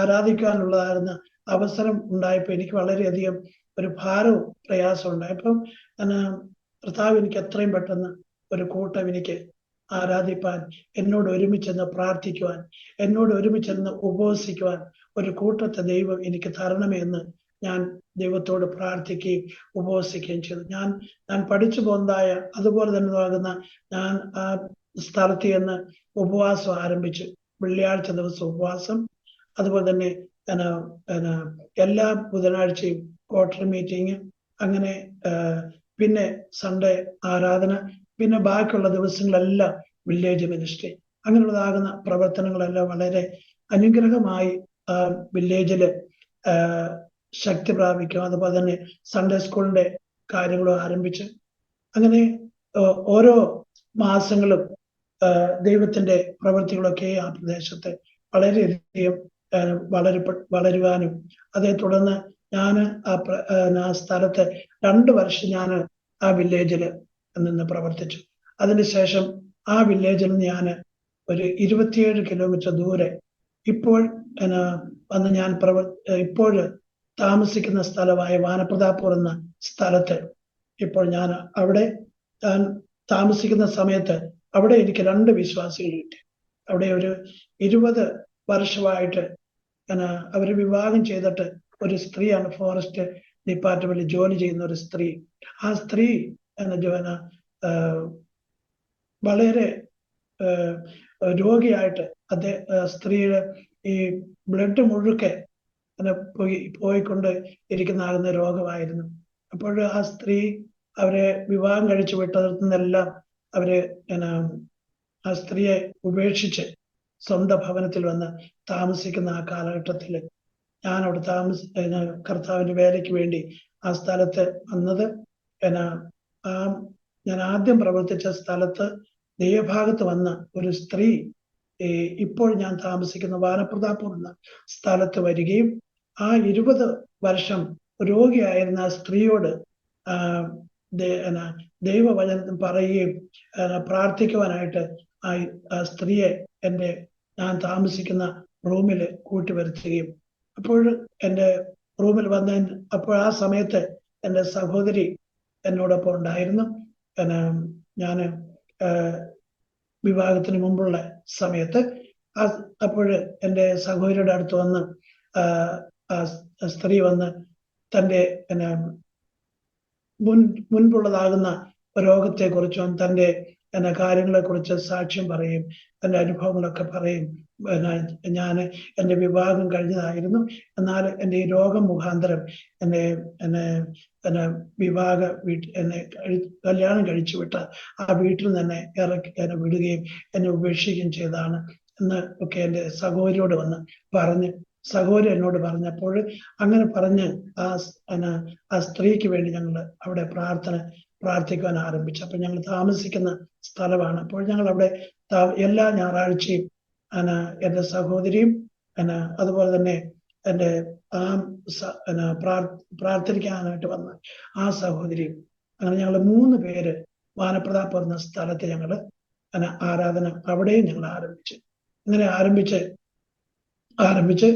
ആരാധിക്കുവാനുള്ളതായിരുന്ന അവസരം ഉണ്ടായപ്പോൾ എനിക്ക് വളരെയധികം ഒരു ഭാരവും പ്രയാസവും ഉണ്ടായപ്പം കർത്താവ് എനിക്ക് എത്രയും പെട്ടെന്ന് ഒരു കൂട്ടം എനിക്ക് ആരാധിപ്പാൻ, എന്നോട് ഒരുമിച്ചെന്ന് പ്രാർത്ഥിക്കുവാൻ, എന്നോട് ഒരുമിച്ചെന്ന് ഉപവസിക്കുവാൻ ഒരു കൂട്ടത്തെ ദൈവം എനിക്ക് തരണമേ എന്ന് ഞാൻ ദൈവത്തോട് പ്രാർത്ഥിക്കുകയും ഉപവസിക്കുകയും ചെയ്തു. ഞാൻ പഠിച്ചു പോന്നതായ അതുപോലെ തന്നെ ആകുന്ന ഞാൻ ആ സ്ഥലത്ത് ചെന്ന് ഉപവാസം ആരംഭിച്ചു. വെള്ളിയാഴ്ച ദിവസം ഉപവാസം, അതുപോലെ തന്നെ എല്ലാ ബുധനാഴ്ചയും ക്വാർട്ടർ മീറ്റിംഗ്, അങ്ങനെ പിന്നെ സൺഡേ ആരാധന, പിന്നെ ബാക്കിയുള്ള ദിവസങ്ങളെല്ലാം വില്ലേജ് മിനിസ്ട്രി, അങ്ങനെയുള്ളതാകുന്ന പ്രവർത്തനങ്ങളെല്ലാം വളരെ അനുഗ്രഹമായി വില്ലേജില് ശക്തി പ്രാപിക്കും. അതുപോലെ തന്നെ സൺഡേ സ്കൂളിന്റെ കാര്യങ്ങളും ആരംഭിച്ച് അങ്ങനെ ഓരോ മാസങ്ങളും ദൈവത്തിന്റെ പ്രവൃത്തികളൊക്കെ ആ പ്രദേശത്ത് വളരെയധികം വളരുവാനും, അതേ തുടർന്ന് ഞാൻ ആ സ്ഥലത്ത് 2 വർഷം ഞാൻ ആ വില്ലേജിൽ നിന്ന് പ്രവർത്തിച്ചു. അതിനുശേഷം ആ വില്ലേജിൽ നിന്ന് ഞാൻ ഒരു 27 കിലോമീറ്റർ ദൂരെ ഇപ്പോൾ വന്ന് ഞാൻ ഇപ്പോൾ താമസിക്കുന്ന സ്ഥലമായ വാനപ്രതാപൂർ എന്ന സ്ഥലത്ത് ഇപ്പോൾ ഞാൻ അവിടെ താമസിക്കുന്ന സമയത്ത് അവിടെ എനിക്ക് 2 വിശ്വാസികൾ കിട്ടി. അവിടെ ഒരു 20 വർഷമായിട്ട് അവര് വിവാഹം ചെയ്തിട്ട് ഒരു സ്ത്രീയാണ്, ഫോറസ്റ്റ് ഡിപ്പാർട്ട്മെന്റിൽ ജോലി ചെയ്യുന്ന ഒരു സ്ത്രീ. ആ സ്ത്രീ വളരെ രോഗിയായിട്ട് സ്ത്രീയുടെ ഈ ബ്ലഡ് മുഴുക്കെ പോയിക്കൊണ്ട് ഇരിക്കുന്ന രോഗമായിരുന്നു. അപ്പോൾ ആ സ്ത്രീ അവരെ വിവാഹം കഴിച്ചു വിട്ടതിർന്നെല്ലാം അവര് ആ സ്ത്രീയെ ഉപേക്ഷിച്ച് സ്വന്തം ഭവനത്തിൽ വന്ന് താമസിക്കുന്ന ആ കാലഘട്ടത്തിൽ ഞാൻ അവിടെ കർത്താവിന്റെ വേലയ്ക്ക് വേണ്ടി ആ സ്ഥലത്ത് വന്നത്. ഞാൻ ആദ്യം പ്രവർത്തിച്ച സ്ഥലത്ത് ദൈവഭാഗത്ത് വന്ന ഒരു സ്ത്രീ ഇപ്പോൾ ഞാൻ താമസിക്കുന്ന വാനപ്രതാപൂർ എന്ന സ്ഥലത്ത് വരികയും ആ 20 വർഷം രോഗിയായിരുന്ന ആ സ്ത്രീയോട് ദൈവവചനം പറയുകയും പ്രാർത്ഥിക്കുവാനായിട്ട് ആ സ്ത്രീയെ ഞാൻ താമസിക്കുന്ന റൂമിൽ കൂട്ടിവരുത്തുകയും, അപ്പോൾ എൻ്റെ റൂമിൽ അപ്പോൾ ആ സമയത്ത് എൻ്റെ സഹോദരി എന്നോടൊപ്പം ഉണ്ടായിരുന്നു. ഞാൻ വിവാഹത്തിന് മുമ്പുള്ള സമയത്ത് അപ്പോൾ എൻ്റെ സഹോദരിയുടെ അടുത്ത് വന്ന് സ്ത്രീ വന്ന് തൻ്റെ മുൻപുള്ളതാകുന്ന രോഗത്തെക്കുറിച്ചും തൻ്റെ കാര്യങ്ങളെക്കുറിച്ച് സാക്ഷ്യം പറയും, എൻ്റെ അനുഭവങ്ങളൊക്കെ പറയും. എൻ്റെ വിവാഹം കഴിഞ്ഞതായിരുന്നു, എന്നാൽ എൻ്റെ ഈ രോഗം മുഖാന്തരം എന്നെ കല്യാണം കഴിച്ചു വിട്ട ആ വീട്ടിൽ തന്നെ എന്നെ വിടുകയും എന്നെ ഉപേക്ഷിക്കുകയും ചെയ്തതാണ് എന്ന് ഒക്കെ എൻ്റെ സഹോദരിയോട് വന്ന് പറഞ്ഞ്, സഹോദരി എന്നോട് പറഞ്ഞപ്പോൾ അങ്ങനെ പറഞ്ഞ് ആ സ്ത്രീക്ക് വേണ്ടി ഞങ്ങൾ അവിടെ പ്രാർത്ഥിക്കുവാൻ ആരംഭിച്ചു. അപ്പൊ ഞങ്ങൾ താമസിക്കുന്ന സ്ഥലമാണ്. അപ്പോൾ ഞങ്ങൾ അവിടെ എല്ലാ ഞായറാഴ്ചയും എൻ്റെ സഹോദരിയും അതുപോലെ തന്നെ എൻ്റെ പ്രാർത്ഥിക്കാനായിട്ട് വന്ന ആ സഹോദരിയും, അങ്ങനെ ഞങ്ങൾ 3 പേര് വാനപ്രതാപൂർ എന്ന സ്ഥലത്ത് ഞങ്ങൾ ആരാധന അവിടെയും ഞങ്ങൾ ആരംഭിച്ചു. അങ്ങനെ ആരംഭിച്ച്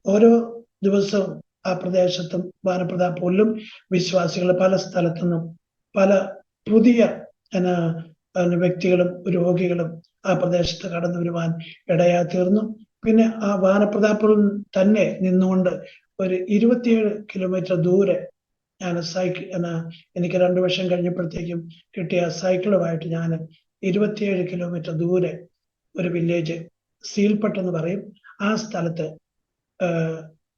ഓരോ ദിവസവും ആ പ്രദേശത്തും വാനപ്രതാപൂരിലും വിശ്വാസികൾ പല സ്ഥലത്തുനിന്നും പല പുതിയ വ്യക്തികളും രോഗികളും ആ പ്രദേശത്ത് കടന്നു വരുവാൻ ഇടയായി തീർന്നു. പിന്നെ ആ വാനപ്രതാപൂരിൽ തന്നെ നിന്നുകൊണ്ട് ഒരു 27 കിലോമീറ്റർ ദൂരെ ഞാൻ എനിക്ക് 2 വർഷം കഴിഞ്ഞപ്പോഴത്തേക്കും കിട്ടിയ സൈക്കിളുമായിട്ട് ഞാൻ 27 കിലോമീറ്റർ ദൂരെ ഒരു വില്ലേജ് സീൽപട്ട് എന്ന് പറയും, ആ സ്ഥലത്ത്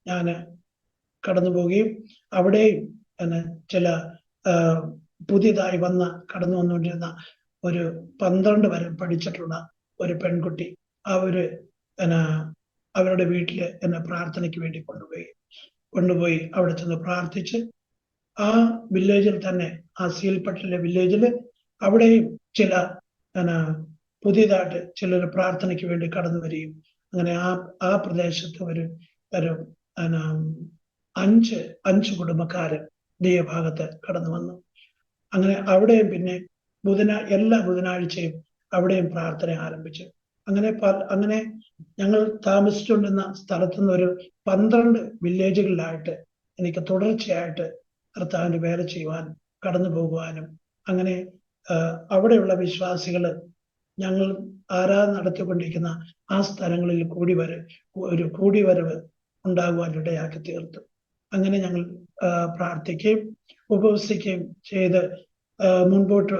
ഞാൻ കടന്നു പോവുകയും അവിടെയും ചില പുതിയതായി കടന്നു വന്നുകൊണ്ടിരുന്ന ഒരു 12 വരെ പഠിച്ചിട്ടുള്ള ഒരു പെൺകുട്ടി അവരുടെ വീട്ടില് എന്നെ പ്രാർത്ഥനയ്ക്ക് വേണ്ടി കൊണ്ടുപോയി അവിടെ ചെന്ന് പ്രാർത്ഥിച്ച് ആ വില്ലേജിൽ തന്നെ, ആ സീൽപട്ടിലെ വില്ലേജിൽ അവിടെയും ചില പുതിയതായിട്ട് ചിലർ പ്രാർത്ഥനയ്ക്ക് വേണ്ടി കടന്നു വരികയും അങ്ങനെ ആ പ്രദേശത്ത് ഒരു എന്നാ, അഞ്ച് കുടുംബക്കാര് ഭാഗത്ത് കടന്നു വന്നു. അങ്ങനെ അവിടെയും പിന്നെ എല്ലാ ബുധനാഴ്ചയും അവിടെയും പ്രാർത്ഥന ആരംഭിച്ചു. അങ്ങനെ ഞങ്ങൾ താമസിച്ചുകൊണ്ടിരുന്ന സ്ഥലത്തു നിന്ന് ഒരു 12 വില്ലേജുകളിലായിട്ട് എനിക്ക് തുടർച്ചയായിട്ട് കർത്താവിന്റെ വേല ചെയ്യുവാൻ കടന്നു പോകുവാനും അങ്ങനെ അവിടെയുള്ള വിശ്വാസികള് ഞങ്ങൾ ആരാധന നടത്തിക്കൊണ്ടിരിക്കുന്ന ആ സ്ഥലങ്ങളിൽ ഒരു കൂടിവരവ് ഉണ്ടാകുവാൻ ഇടയാക്കി തീർത്തു. അങ്ങനെ ഞങ്ങൾ പ്രാർത്ഥിക്കുകയും ഉപവസിക്കുകയും ചെയ്ത് മുൻപോട്ട്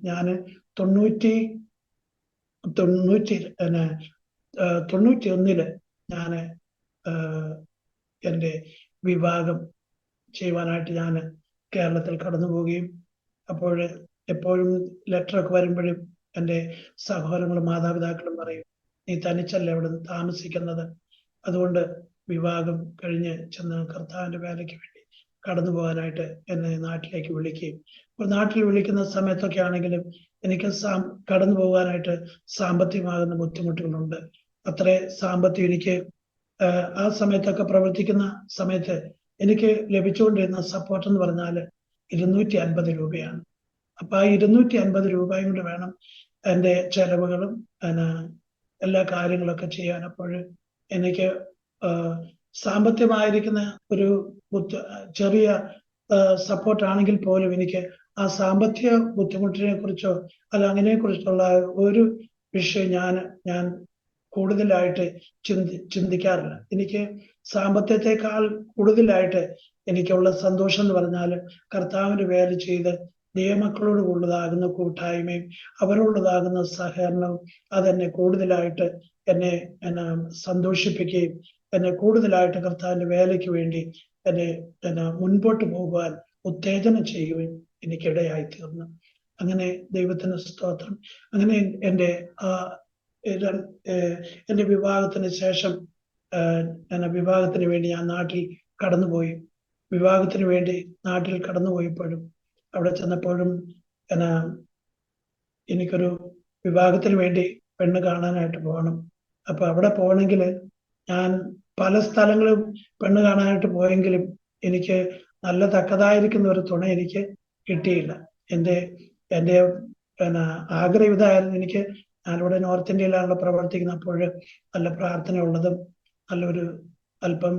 ഞാൻ 91 ഞാൻ എൻ്റെ വിവാഹം ചെയ്യുവാനായിട്ട് ഞാൻ കേരളത്തിൽ കടന്നു പോവുകയും അപ്പോൾ എപ്പോഴും ലെറ്ററൊക്കെ വരുമ്പോഴും എൻ്റെ സഹോദരങ്ങളും മാതാപിതാക്കളും പറയും, നീ തനിച്ചല്ല ഇവിടെ താമസിക്കുന്നത്, അതുകൊണ്ട് വിവാഹം കഴിഞ്ഞ് ചെന്ന് കർത്താവിന്റെ വേലയ്ക്ക് വേണ്ടി കടന്നു പോകാനായിട്ട് എന്നെ നാട്ടിലേക്ക് വിളിക്കുകയും അപ്പോൾ നാട്ടിൽ വിളിക്കുന്ന സമയത്തൊക്കെ ആണെങ്കിലും എനിക്ക് കടന്നു പോകാനായിട്ട് സാമ്പത്തികമാകുന്ന ബുദ്ധിമുട്ടുകളുണ്ട്. അത്രേ സാമ്പത്തികം എനിക്ക് ആ സമയത്തൊക്കെ പ്രവർത്തിക്കുന്ന സമയത്ത് എനിക്ക് ലഭിച്ചുകൊണ്ടിരുന്ന സപ്പോർട്ട് എന്ന് പറഞ്ഞാൽ 250 രൂപയാണ്. അപ്പൊ ആ 250 രൂപയും കൊണ്ട് വേണം എൻ്റെ ചെലവുകളും എല്ലാ കാര്യങ്ങളൊക്കെ ചെയ്യാൻ. അപ്പോൾ എനിക്ക് സാമ്പത്തികമായിരിക്കുന്ന ഒരു ചെറിയ സപ്പോർട്ടാണെങ്കിൽ പോലും എനിക്ക് ആ സാമ്പത്തിക ബുദ്ധിമുട്ടിനെ കുറിച്ചോ അല്ല അതിനെ കുറിച്ചുള്ള ഒരു വിഷയം ഞാൻ കൂടുതലായിട്ട് ചിന്തിക്കാറില്ല. എനിക്ക് സാമ്പത്തികത്തെക്കാൾ കൂടുതലായിട്ട് എനിക്കുള്ള സന്തോഷം എന്ന് പറഞ്ഞാൽ കർത്താവിന്റെ വേല ചെയ്ത് ദൈവമക്കളോട് ഉള്ളതാകുന്ന കൂട്ടായ്മയും അവരോടുള്ളതാകുന്ന സഹകരണവും അതെന്നെ കൂടുതലായിട്ട് എന്നെ സന്തോഷിപ്പിക്കുകയും എന്നെ കൂടുതലായിട്ട് കർത്താവിന്റെ വേലയ്ക്ക് വേണ്ടി എന്നെ മുൻപോട്ട് പോകുവാൻ ഉത്തേജനം ചെയ്യുകയും എനിക്കിടയായി തീർന്നു. അങ്ങനെ ദൈവത്തിന് സ്തോത്രം. അങ്ങനെ എൻ്റെ വിവാഹത്തിന് ശേഷം വിവാഹത്തിന് വേണ്ടി ഞാൻ നാട്ടിൽ കടന്നുപോയി. വിവാഹത്തിന് വേണ്ടി നാട്ടിൽ കടന്നുപോയപ്പോഴും അവിടെ ചെന്നപ്പോഴും എനിക്കൊരു വിവാഹത്തിന് വേണ്ടി പെണ്ണ് കാണാനായിട്ട് പോകണം. അപ്പൊ അവിടെ പോകണമെങ്കിൽ ഞാൻ പല സ്ഥലങ്ങളും പെണ്ണ് കാണാനായിട്ട് പോയെങ്കിലും എനിക്ക് നല്ല തക്കതായിരിക്കുന്ന ഒരു തുണ എനിക്ക് കിട്ടിയില്ല. എൻ്റെ ആഗ്രഹം ഇതായിരുന്നു. എനിക്ക് ഞാനിവിടെ നോർത്ത് ഇന്ത്യയിലാണല്ലോ പ്രവർത്തിക്കുന്നപ്പോൾ നല്ല പ്രാർത്ഥന ഉള്ളതും നല്ലൊരു അല്പം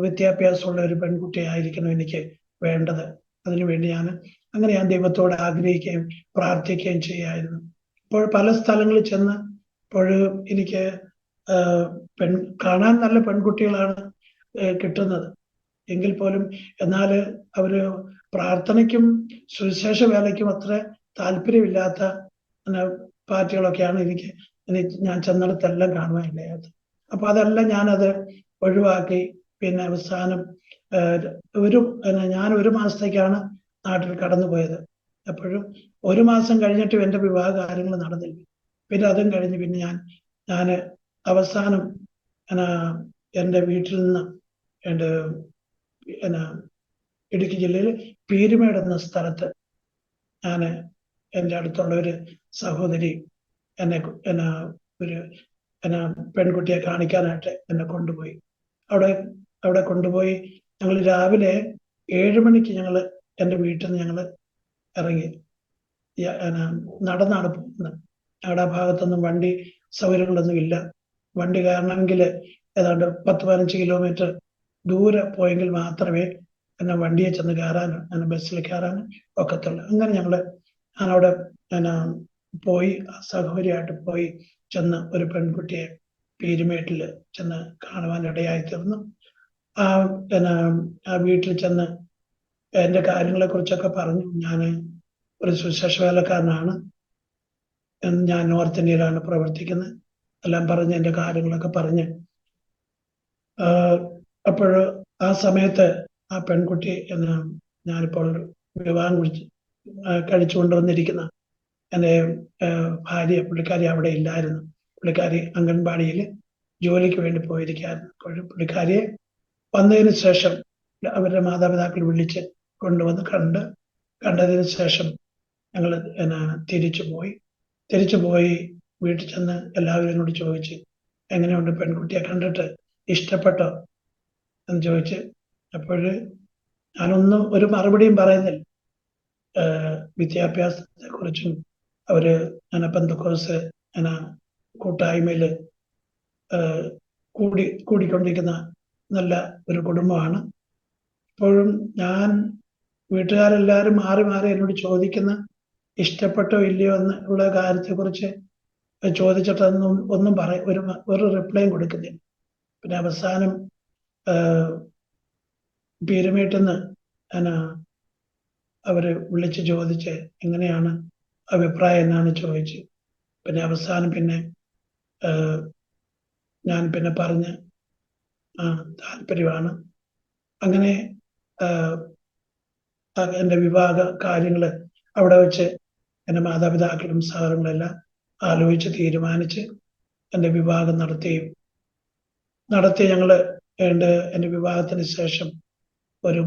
വിദ്യാഭ്യാസമുള്ള ഒരു പെൺകുട്ടിയായിരിക്കണം എനിക്ക് വേണ്ടത്. അതിനുവേണ്ടി ഞാൻ ദൈവത്തോട് ആഗ്രഹിക്കുകയും പ്രാർത്ഥിക്കുകയും ചെയ്യായിരുന്നു. ഇപ്പോൾ പല സ്ഥലങ്ങളിൽ ചെന്ന് ഇപ്പോഴും എനിക്ക് കാണാൻ നല്ല പെൺകുട്ടികളാണ് കിട്ടുന്നത്. എങ്കിൽ പോലും എന്നാൽ അവര് പ്രാർത്ഥനയ്ക്കും സുവിശേഷ വേലയ്ക്കും അത്ര താല്പര്യമില്ലാത്ത പാർട്ടികളൊക്കെയാണ് ഞാൻ ചെന്നിടത്തെല്ലാം കാണുവാനില്ലായത്. അപ്പൊ അതെല്ലാം ഞാനത് ഒഴിവാക്കി. പിന്നെ അവസാനം ഞാൻ 1 മാസത്തേക്കാണ് നാട്ടിൽ കടന്നുപോയത്. എപ്പോഴും 1 മാസം കഴിഞ്ഞിട്ടും എൻ്റെ വിവാഹ കാര്യങ്ങൾ നടന്നില്ല. പിന്നെ അതും കഴിഞ്ഞ് പിന്നെ ഞാൻ അവസാനം എൻ്റെ വീട്ടിൽ നിന്ന് ഇടുക്കി ജില്ലയിൽ പീരുമേട് എന്ന സ്ഥലത്ത് എൻ്റെ അടുത്തുള്ള ഒരു സഹോദരി ഒരു പെൺകുട്ടിയെ കാണിക്കാനായിട്ട് എന്നെ കൊണ്ടുപോയി. അവിടെ കൊണ്ടുപോയി ഞങ്ങൾ രാവിലെ 7 മണിക്ക് എൻ്റെ വീട്ടിൽ നിന്ന് ഞങ്ങൾ ഇറങ്ങി. നടന്നാണ് പോകുന്നത്. ഞങ്ങളുടെ ആ ഭാഗത്തൊന്നും വണ്ടി സൗകര്യങ്ങളൊന്നും ഇല്ല. വണ്ടി കയറണമെങ്കിൽ ഏതാണ്ട് 10-15 കിലോമീറ്റർ ദൂരെ പോയെങ്കിൽ മാത്രമേ വണ്ടിയെ ചെന്ന് കയറാനും ബസ്സിൽ കയറാനും ഒക്കത്തുള്ളൂ. അങ്ങനെ ഞാനവിടെ പോയി സഹോദരിയായിട്ട് പോയി ചെന്ന് ഒരു പെൺകുട്ടിയെ പീരുമേട്ടിൽ ചെന്ന് കാണുവാൻ ഇടയായി തീർന്നു. ആ വീട്ടിൽ ചെന്ന് എൻ്റെ കാര്യങ്ങളെ കുറിച്ചൊക്കെ പറഞ്ഞു. ഞാൻ ഒരു സുവിശേഷ വേലക്കാരനാണ്, ഞാൻ നോർത്ത് ഇന്ത്യയിലാണ് പ്രവർത്തിക്കുന്നത്, എല്ലാം പറഞ്ഞ് എൻ്റെ കാര്യങ്ങളൊക്കെ പറഞ്ഞ് അപ്പോൾ ആ സമയത്ത് ആ പെൺകുട്ടി ഞാനിപ്പോൾ വിവാഹം കഴിച്ചുകൊണ്ടുവന്നിരിക്കുന്ന എൻ്റെ ഭാര്യ, പുള്ളിക്കാരി അവിടെ ഇല്ലായിരുന്നു. പുള്ളിക്കാരി അംഗൻവാടിയിൽ ജോലിക്ക് വേണ്ടി പോയിരിക്കുകയായിരുന്നു. അപ്പോൾ പുള്ളിക്കാരിയെ വന്നതിന് ശേഷം അവരുടെ മാതാപിതാക്കൾ വിളിച്ച് കൊണ്ടുവന്ന് കണ്ടതിന് ശേഷം ഞങ്ങൾ തിരിച്ചു പോയി വീട്ടിൽ ചെന്ന് എല്ലാവരും എന്നോട് ചോദിച്ച്, എങ്ങനെയുണ്ട്, പെൺകുട്ടിയെ കണ്ടിട്ട് ഇഷ്ടപ്പെട്ടോ എന്ന് ചോദിച്ച്. അപ്പോഴ് ഞാനൊന്നും ഒരു മറുപടിയും പറയുന്നില്ല. വിദ്യാഭ്യാസത്തെ കുറിച്ചും അവര് പെന്തക്കോസ്ത് കൂട്ടായ്മയില് കൂടിക്കൊണ്ടിരിക്കുന്ന നല്ല ഒരു കുടുംബമാണ്. ഇപ്പോഴും ഞാൻ വീട്ടുകാരെല്ലാവരും മാറി മാറി എന്നോട് ചോദിക്കുന്ന ഇഷ്ടപ്പെട്ടോ ഇല്ലയോ എന്നുള്ള കാര്യത്തെക്കുറിച്ച് ചോദിച്ചിട്ടൊന്നും ഒരു റിപ്ലൈയും കൊടുക്കുന്നില്ല. പിന്നെ അവസാനം പീരുമേട്ടിന്ന് അവര് വിളിച്ച് ചോദിച്ച് എങ്ങനെയാണ് അഭിപ്രായം എന്നാണ് ചോദിച്ച്. പിന്നെ അവസാനം ഞാൻ പറഞ്ഞ് താല്പര്യമാണ്. അങ്ങനെ എൻ്റെ വിവാഹ കാര്യങ്ങള് അവിടെ വെച്ച് എൻ്റെ മാതാപിതാക്കളും സഹോദരങ്ങളെല്ലാം ആലോചിച്ച് തീരുമാനിച്ച് എൻ്റെ വിവാഹം നടത്തി ഞങ്ങള് എൻ്റെ വിവാഹത്തിന് ശേഷം ഒരു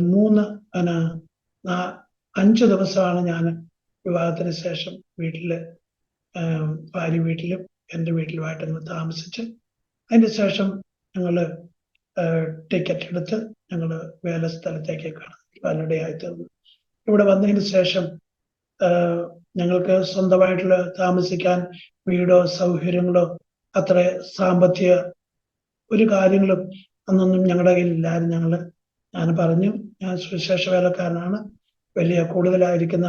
5 ദിവസമാണ് ഞാൻ വിവാഹത്തിന് ശേഷം ഭാര്യ വീട്ടിലും എൻ്റെ വീട്ടിലുമായിട്ട് ഞങ്ങൾ താമസിച്ച്. അതിന് ശേഷം ഞങ്ങള് ടിക്കറ്റ് എടുത്ത് ഞങ്ങള് വേല സ്ഥലത്തേക്ക് കാനഡയായി തീർന്നു. ഇവിടെ വന്നതിന് ശേഷം ഞങ്ങൾക്ക് സ്വന്തമായിട്ടുള്ള താമസിക്കാൻ വീടോ സൗകര്യങ്ങളോ അത്ര സാമ്പത്തിക ഒരു കാര്യങ്ങളും അന്നൊന്നും ഞങ്ങളുടെ കയ്യിലില്ലായിരുന്നു. ഞാൻ പറഞ്ഞു, ഞാൻ സുവിശേഷ വേലക്കാരനാണ്, വലിയ കൂടുതലായിരിക്കുന്ന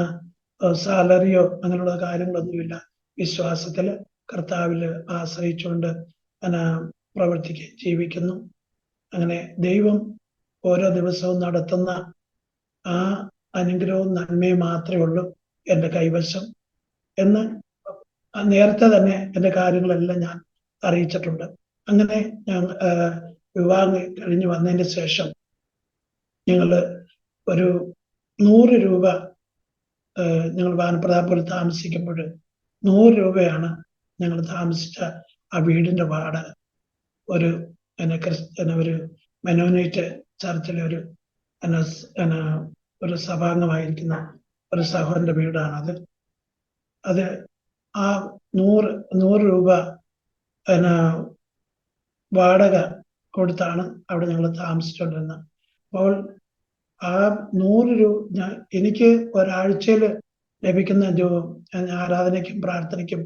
സാലറിയോ അങ്ങനെയുള്ള കാര്യങ്ങളൊന്നുമില്ല, വിശ്വാസത്തില് കർത്താവില് ആശ്രയിച്ചുകൊണ്ട് പ്രവർത്തിക്കുകയും ജീവിക്കുന്നു. അങ്ങനെ ദൈവം ഓരോ ദിവസവും നടത്തുന്ന ആ അനുഗ്രഹവും നന്മയും മാത്രമേ ഉള്ളൂ എൻ്റെ കൈവശം എന്ന് നേരത്തെ തന്നെ എൻ്റെ കാര്യങ്ങളെല്ലാം ഞാൻ അറിയിച്ചിട്ടുണ്ട്. അങ്ങനെ ഞാൻ വിവാഹം കഴിഞ്ഞ് വന്നതിന് ശേഷം ഞങ്ങള് ഒരു 100 രൂപ ഞങ്ങൾ വാനപ്രതാപുരത്ത് താമസിക്കുമ്പോൾ 100 രൂപയാണ് ഞങ്ങൾ താമസിച്ച ആ വീടിന്റെ വാടക. ഒരു മെനോനൈറ്റ് ചർച്ചിലെ ഒരു സഭാംഗമായിരിക്കുന്ന ഒരു സഹോദരന്റെ വീടാണത്. ആ 100 രൂപ വാടക കൊടുത്താണ് അവിടെ ഞങ്ങൾ താമസിച്ചുകൊണ്ടിരുന്നത്. അപ്പോൾ ആ 100 രൂപ എനിക്ക് ഒരാഴ്ചയിൽ ലഭിക്കുന്ന ആരാധനയ്ക്കും പ്രാർത്ഥനയ്ക്കും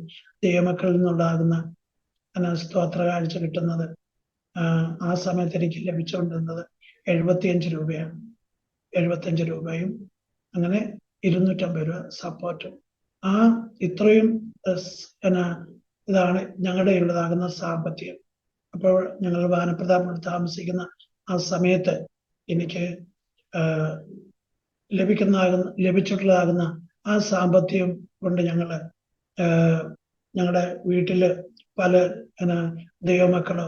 ദൈവമക്കളിൽ നിന്നുണ്ടാകുന്ന സ്തോത്ര കാഴ്ച കിട്ടുന്നത് ആ സമയത്ത് എനിക്ക് ലഭിച്ചുകൊണ്ടിരുന്നത് 75 രൂപയാണ്. 75 രൂപയും അങ്ങനെ 250 രൂപ സപ്പോർട്ടും. ഇത്രയും ഇതാണ് ഞങ്ങളുടെ ഉള്ളതാകുന്ന സാമ്പത്തികം. അപ്പോൾ ഞങ്ങൾ വാനപ്രതാപത്തിൽ താമസിക്കുന്ന ആ സമയത്ത് എനിക്ക് ലഭിച്ചിട്ടുള്ളതാകുന്ന ആ സാമ്പത്തികം കൊണ്ട് ഞങ്ങളുടെ വീട്ടില് പല ദൈവമക്കളോ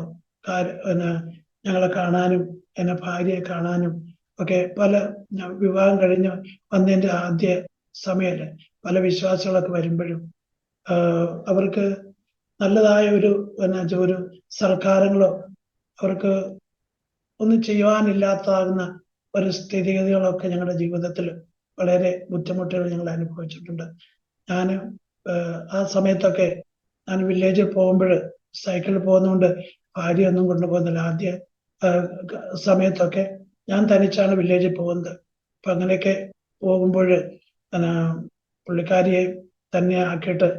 ഞങ്ങളെ കാണാനും എന്നെ ഭാര്യയെ കാണാനും ഒക്കെ വിവാഹം കഴിഞ്ഞ് വന്നതിന്റെ ആദ്യ സമയത്ത് പല വിശ്വാസികളൊക്കെ വരുമ്പോഴും അവർക്ക് നല്ലതായ ഒരു സൽക്കാരങ്ങളോ അവർക്ക് ഒന്നും ചെയ്യുവാനില്ലാത്തതാകുന്ന ഒരു സ്ഥിതിഗതികളൊക്കെ ഞങ്ങളുടെ ജീവിതത്തിൽ വളരെ ബുദ്ധിമുട്ടുകൾ ഞങ്ങൾ അനുഭവിച്ചിട്ടുണ്ട്. ഞാൻ ആ സമയത്തൊക്കെ ഞാൻ വില്ലേജിൽ പോകുമ്പോൾ സൈക്കിളിൽ പോകുന്നതുകൊണ്ട് ഭാര്യ ഒന്നും കൊണ്ടുപോകുന്നില്ല. ആദ്യ സമയത്തൊക്കെ ഞാൻ തനിച്ചാണ് വില്ലേജിൽ പോകുന്നത്. അപ്പൊ അങ്ങനെയൊക്കെ പോകുമ്പോൾ പുള്ളിക്കാരിയെ തന്നെ ആക്കിയിട്ട്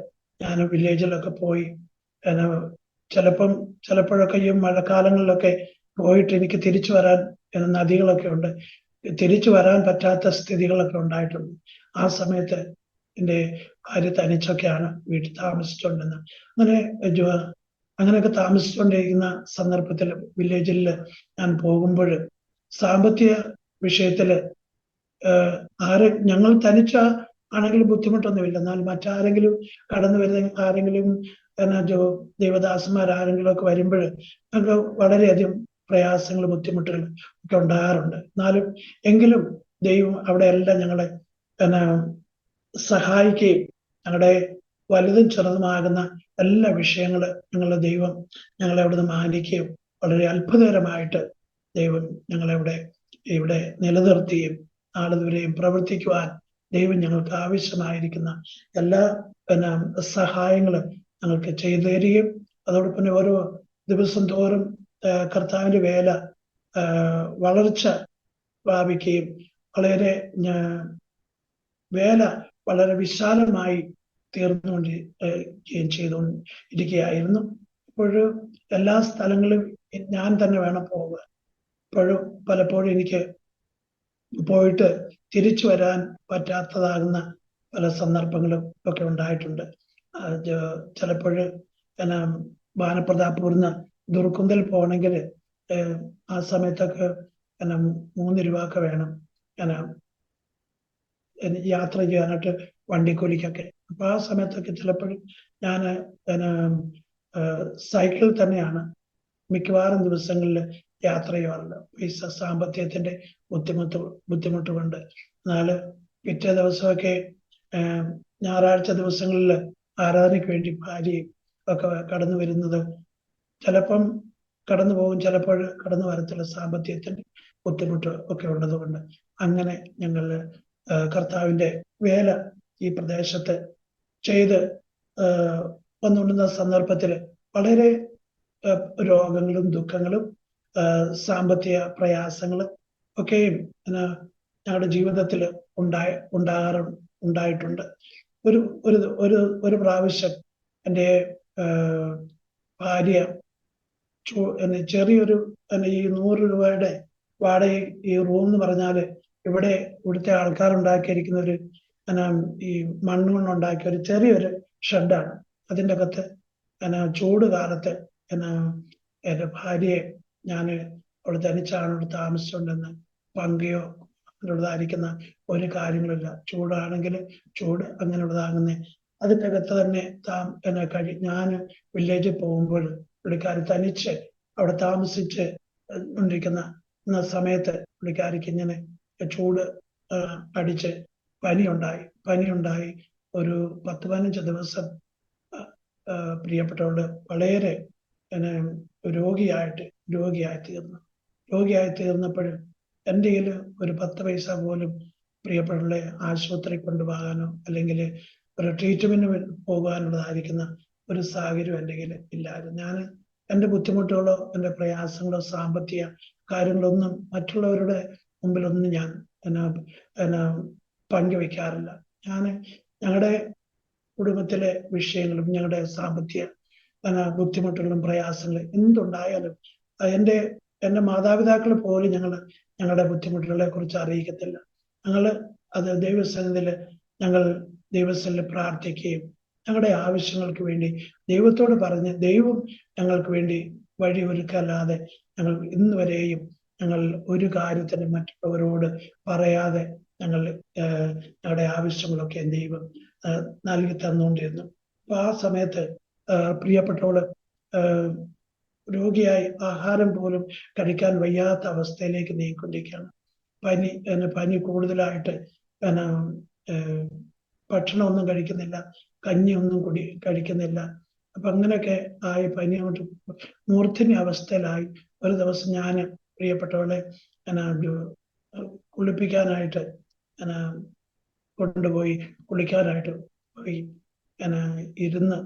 ഞാൻ വില്ലേജിലൊക്കെ പോയി ചിലപ്പോഴൊക്കെ ഈ മഴക്കാലങ്ങളിലൊക്കെ പോയിട്ട് എനിക്ക് തിരിച്ചു വരാൻ നദികളൊക്കെ ഉണ്ട്, തിരിച്ചു വരാൻ പറ്റാത്ത സ്ഥിതികളൊക്കെ ഉണ്ടായിട്ടുണ്ട്. ആ സമയത്ത് എൻ്റെ ഭാര്യ തനിച്ചൊക്കെയാണ് വീട്ടിൽ താമസിച്ചുകൊണ്ടിരുന്നത്. അങ്ങനെയൊക്കെ താമസിച്ചുകൊണ്ടിരിക്കുന്ന സന്ദർഭത്തിൽ വില്ലേജിൽ ഞാൻ പോകുമ്പോൾ സാമ്പത്തിക വിഷയത്തില് ഞങ്ങൾ തനിച്ച ആണെങ്കിലും ബുദ്ധിമുട്ടൊന്നുമില്ല. എന്നാൽ മറ്റാരെങ്കിലും കടന്നു വരുന്ന ആരെങ്കിലും ദൈവദാസന്മാരാരെങ്കിലും ഒക്കെ വരുമ്പോൾ ഞങ്ങൾക്ക് വളരെയധികം പ്രയാസങ്ങൾ ബുദ്ധിമുട്ടുകൾ ഒക്കെ ഉണ്ടാകാറുണ്ട്. എങ്കിലും ദൈവം അവിടെ എല്ലാം ഞങ്ങളെ സഹായിക്കുകയും ഞങ്ങളുടെ വലുതും ചെറുതുമാകുന്ന എല്ലാ വിഷയങ്ങള് ഞങ്ങളുടെ ദൈവം ഞങ്ങളെ അവിടുന്ന് മാനിക്കുകയും വളരെ അത്ഭുതകരമായിട്ട് ദൈവം ഞങ്ങളെ ഇവിടെ നിലനിർത്തുകയും നാളെ ദൂരെയും പ്രവർത്തിക്കുവാൻ ദൈവം ഞങ്ങൾക്ക് ആവശ്യമായിരിക്കുന്ന എല്ലാ സഹായങ്ങളും ഞങ്ങൾക്ക് ചെയ്തു തരികയും അതോടൊപ്പം തന്നെ ഓരോ ദിവസം തോറും കർത്താവിന്റെ വേല വളർച്ച പ്രാപിക്കുകയും വളരെ വേല വളരെ വിശാലമായി തീർന്നുകൊണ്ട് ചെയ്തുകൊണ്ടിരിക്കുകയായിരുന്നു. ഇപ്പോഴും എല്ലാ സ്ഥലങ്ങളിലും ഞാൻ തന്നെ വേണം പോവുക. ഇപ്പോഴും പലപ്പോഴും എനിക്ക് പോയിട്ട് തിരിച്ചു വരാൻ പറ്റാത്തതാകുന്ന പല സന്ദർഭങ്ങളും ഒക്കെ ഉണ്ടായിട്ടുണ്ട്. ചിലപ്പോൾ വാനപ്രതാപൂർന്ന് ദുർക്കുന്തൽ പോകണമെങ്കിൽ ആ സമയത്തൊക്കെ 3 രൂപയൊക്കെ വേണം യാത്ര ചെയ്യാനായിട്ട് വണ്ടിക്കൂലിക്കൊക്കെ. അപ്പൊ ആ സമയത്തൊക്കെ ചിലപ്പോഴും ഞാൻ സൈക്കിൾ തന്നെയാണ് മിക്കവാറും ദിവസങ്ങളിൽ യാത്ര ചെയ്യാറുണ്ട്. പൈസ സാമ്പത്തികത്തിന്റെ ബുദ്ധിമുട്ട് കൊണ്ട്. എന്നാൽ പിറ്റേ ദിവസമൊക്കെ ഞായറാഴ്ച ദിവസങ്ങളിൽ ആരാധനയ്ക്ക് വേണ്ടി ഭാര്യയും ഒക്കെ കടന്നു വരുന്നത് ചിലപ്പം കടന്നു പോകും, ചിലപ്പോൾ കടന്നു വരത്തില്ല, സാമ്പത്തികത്തിന്റെ ബുദ്ധിമുട്ട് ഒക്കെ ഉള്ളതുകൊണ്ട്. അങ്ങനെ ഞങ്ങൾ കർത്താവിന്റെ വേല ഈ പ്രദേശത്ത് ചെയ്ത് വന്നുകൊണ്ടുന്ന സന്ദർഭത്തിൽ വളരെ രോഗങ്ങളും ദുഃഖങ്ങളും സാമ്പത്തിക പ്രയാസങ്ങളും ഒക്കെയും ഞങ്ങളുടെ ജീവിതത്തിൽ ഉണ്ടായിട്ടുണ്ട്. ഒരു പ്രാവശ്യം എൻ്റെ ഭാര്യ ചെറിയൊരു ഈ 100 രൂപയുടെ വാടക, ഈ റൂം എന്ന് പറഞ്ഞാല് ഇവിടുത്തെ ആൾക്കാർ ഉണ്ടാക്കിയിരിക്കുന്ന ഒരു ഈ മണ്ണുകൊണ്ട് ഉണ്ടാക്കിയ ഒരു ചെറിയൊരു ഷെഡാണ്. അതിൻ്റെ അകത്ത് ചൂട് കാലത്ത് എൻ്റെ ഭാര്യയെ ഞാൻ അവിടെ തനിച്ചാണ് അവിടെ താമസിച്ചുകൊണ്ടെന്ന് പങ്കയോ അങ്ങനെയുള്ളതായിരിക്കുന്ന ഒരു കാര്യങ്ങളില്ല. ചൂടാണെങ്കിൽ ചൂട് അങ്ങനെയുള്ളതാകുന്നേ. അതിൻ്റെ അകത്ത് തന്നെ ഞാൻ വില്ലേജിൽ പോകുമ്പോൾ പുള്ളിക്കാരി തനിച്ച് അവിടെ താമസിച്ച് കൊണ്ടിരിക്കുന്ന സമയത്ത് പുള്ളിക്കാരിക്ക് ഇങ്ങനെ ചൂട് അടിച്ച് പനിയുണ്ടായി ഒരു 10-15 ദിവസം പ്രിയപ്പെട്ടവള് വളരെ രോഗിയായി തീർന്നപ്പോഴും എൻ്റെ കയ്യിൽ ഒരു 10 പൈസ പോലും പ്രിയപ്പെട്ടവളെ ആശുപത്രി കൊണ്ടുപോകാനോ അല്ലെങ്കിൽ ഒരു ട്രീറ്റ്മെന്റിന് പോകാനുള്ളതായിരിക്കുന്ന ഒരു സാഹചര്യം എൻ്റെ കയ്യിൽ ഇല്ലായിരുന്നു. ഞാൻ എൻ്റെ ബുദ്ധിമുട്ടുകളോ എൻ്റെ പ്രയാസങ്ങളോ സാമ്പത്തിക കാര്യങ്ങളൊന്നും മറ്റുള്ളവരുടെ മുമ്പിലൊന്നും ഞാൻ പങ്കുവെക്കാറില്ല. ഞങ്ങളുടെ കുടുംബത്തിലെ വിഷയങ്ങളും ഞങ്ങളുടെ സാമ്പത്തിക ബുദ്ധിമുട്ടുകളും പ്രയാസങ്ങളും എന്തുണ്ടായാലും എൻ്റെ മാതാപിതാക്കൾ പോലും ഞങ്ങളുടെ ബുദ്ധിമുട്ടുകളെ കുറിച്ച് അറിയിക്കത്തില്ല. അത് ഞങ്ങൾ ദൈവസന്നിധിയിൽ പ്രാർത്ഥിക്കുകയും ഞങ്ങളുടെ ആവശ്യങ്ങൾക്ക് വേണ്ടി ദൈവത്തോട് പറഞ്ഞ് ദൈവം ഞങ്ങൾക്ക് വേണ്ടി വഴി ഒരുക്കല്ലാതെ ഞങ്ങൾ ഇന്ന് വരെയും ഞങ്ങൾ ഒരു കാര്യത്തിന് മറ്റുള്ളവരോട് പറയാതെ ഞങ്ങളുടെ ആവശ്യങ്ങളൊക്കെ ദൈവം നൽകി തന്നുകൊണ്ടിരുന്നു. അപ്പൊ ആ സമയത്ത് പ്രിയപ്പെട്ടവള് രോഗിയായി ആഹാരം പോലും കഴിക്കാൻ വയ്യാത്ത അവസ്ഥയിലേക്ക് നീങ്ങിക്കൊണ്ടിരിക്കുകയാണ്. പനി കൂടുതലായിട്ട് ഭക്ഷണമൊന്നും കഴിക്കുന്നില്ല, കഞ്ഞിയൊന്നും കഴിക്കുന്നില്ല. അപ്പൊ അങ്ങനെയൊക്കെ ആയി പനി അങ്ങോട്ട് മൂർധന്യ അവസ്ഥയിലായി. ഒരു ദിവസം ഞാൻ പ്രിയപ്പെട്ടവളെ കുളിപ്പിക്കാനായിട്ട് കൊണ്ടുപോയി കുളിക്കാനായിട്ട് പോയി ഇരുന്ന്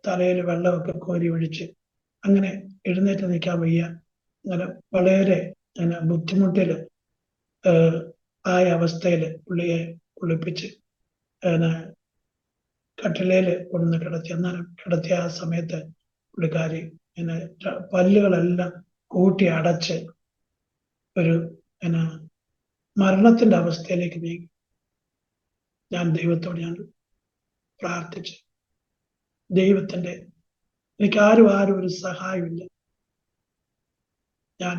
തലയിൽ വെള്ളമൊക്കെ കോരി ഒഴിച്ച് അങ്ങനെ എഴുന്നേറ്റ് നിൽക്കാൻ വയ്യ. അങ്ങനെ വളരെ ബുദ്ധിമുട്ടില് ആയ അവസ്ഥയിൽ പുള്ളിയെ കുളിപ്പിച്ച് കട്ടിലേല് കൊണ്ടുവന്ന് കിടത്തി. അന്നേരം കിടത്തിയ ആ സമയത്ത് പുള്ളിക്കാരി പല്ലുകളെല്ലാം കൂട്ടി അടച്ച് ഒരു മരണത്തിന്റെ അവസ്ഥയിലേക്ക് നീങ്ങി. ഞാൻ ദൈവത്തോട് പ്രാർത്ഥിച്ചു. എനിക്ക് ആരും ഒരു സഹായമില്ല. ഞാൻ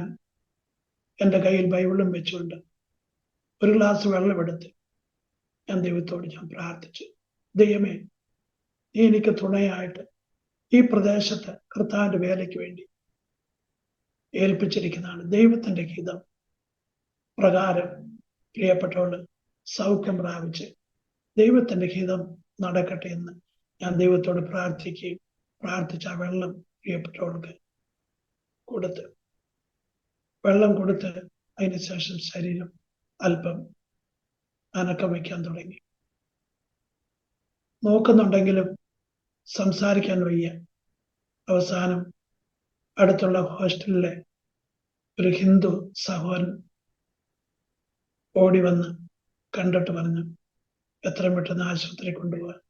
എൻ്റെ കയ്യിൽ ബൈബിളും വെച്ചുകൊണ്ട് ഒരു ഗ്ലാസ് വെള്ളമെടുത്ത് ഞാൻ ദൈവത്തോട് പ്രാർത്ഥിച്ചു. ദൈവമേ, നീ എനിക്ക് തുണയായിട്ട് ഈ പ്രദേശത്ത് കർത്താവിന്റെ വേലയ്ക്ക് വേണ്ടി ഏൽപ്പിച്ചിരിക്കുന്നതാണ്. ദൈവത്തിന്റെ ഹിതം പ്രകാരം പ്രിയപ്പെട്ടവള് സൗഖ്യം പ്രാപിച്ച് ദൈവത്തിന്റെ ഹിതം നടക്കട്ടെ എന്ന് ഞാൻ ദൈവത്തോട് പ്രാർത്ഥിക്കുകയും പ്രാർത്ഥിച്ച ആ വെള്ളം പ്രിയപ്പെട്ടവൾക്ക് വെള്ളം കൊടുത്ത് അതിന് ശേഷം ശരീരം അല്പം അനക്കം വയ്ക്കാൻ തുടങ്ങി. നോക്കുന്നുണ്ടെങ്കിലും സംസാരിക്കാൻ വയ്യ. അവസാനം അടുത്തുള്ള ഹോസ്റ്റലിലെ ഒരു ഹിന്ദു സഹോദരൻ ഓടി വന്ന് കണ്ടിട്ട് പറഞ്ഞു, എത്രയും പെട്ടെന്ന് ആശുപത്രി കൊണ്ടുപോകാൻ.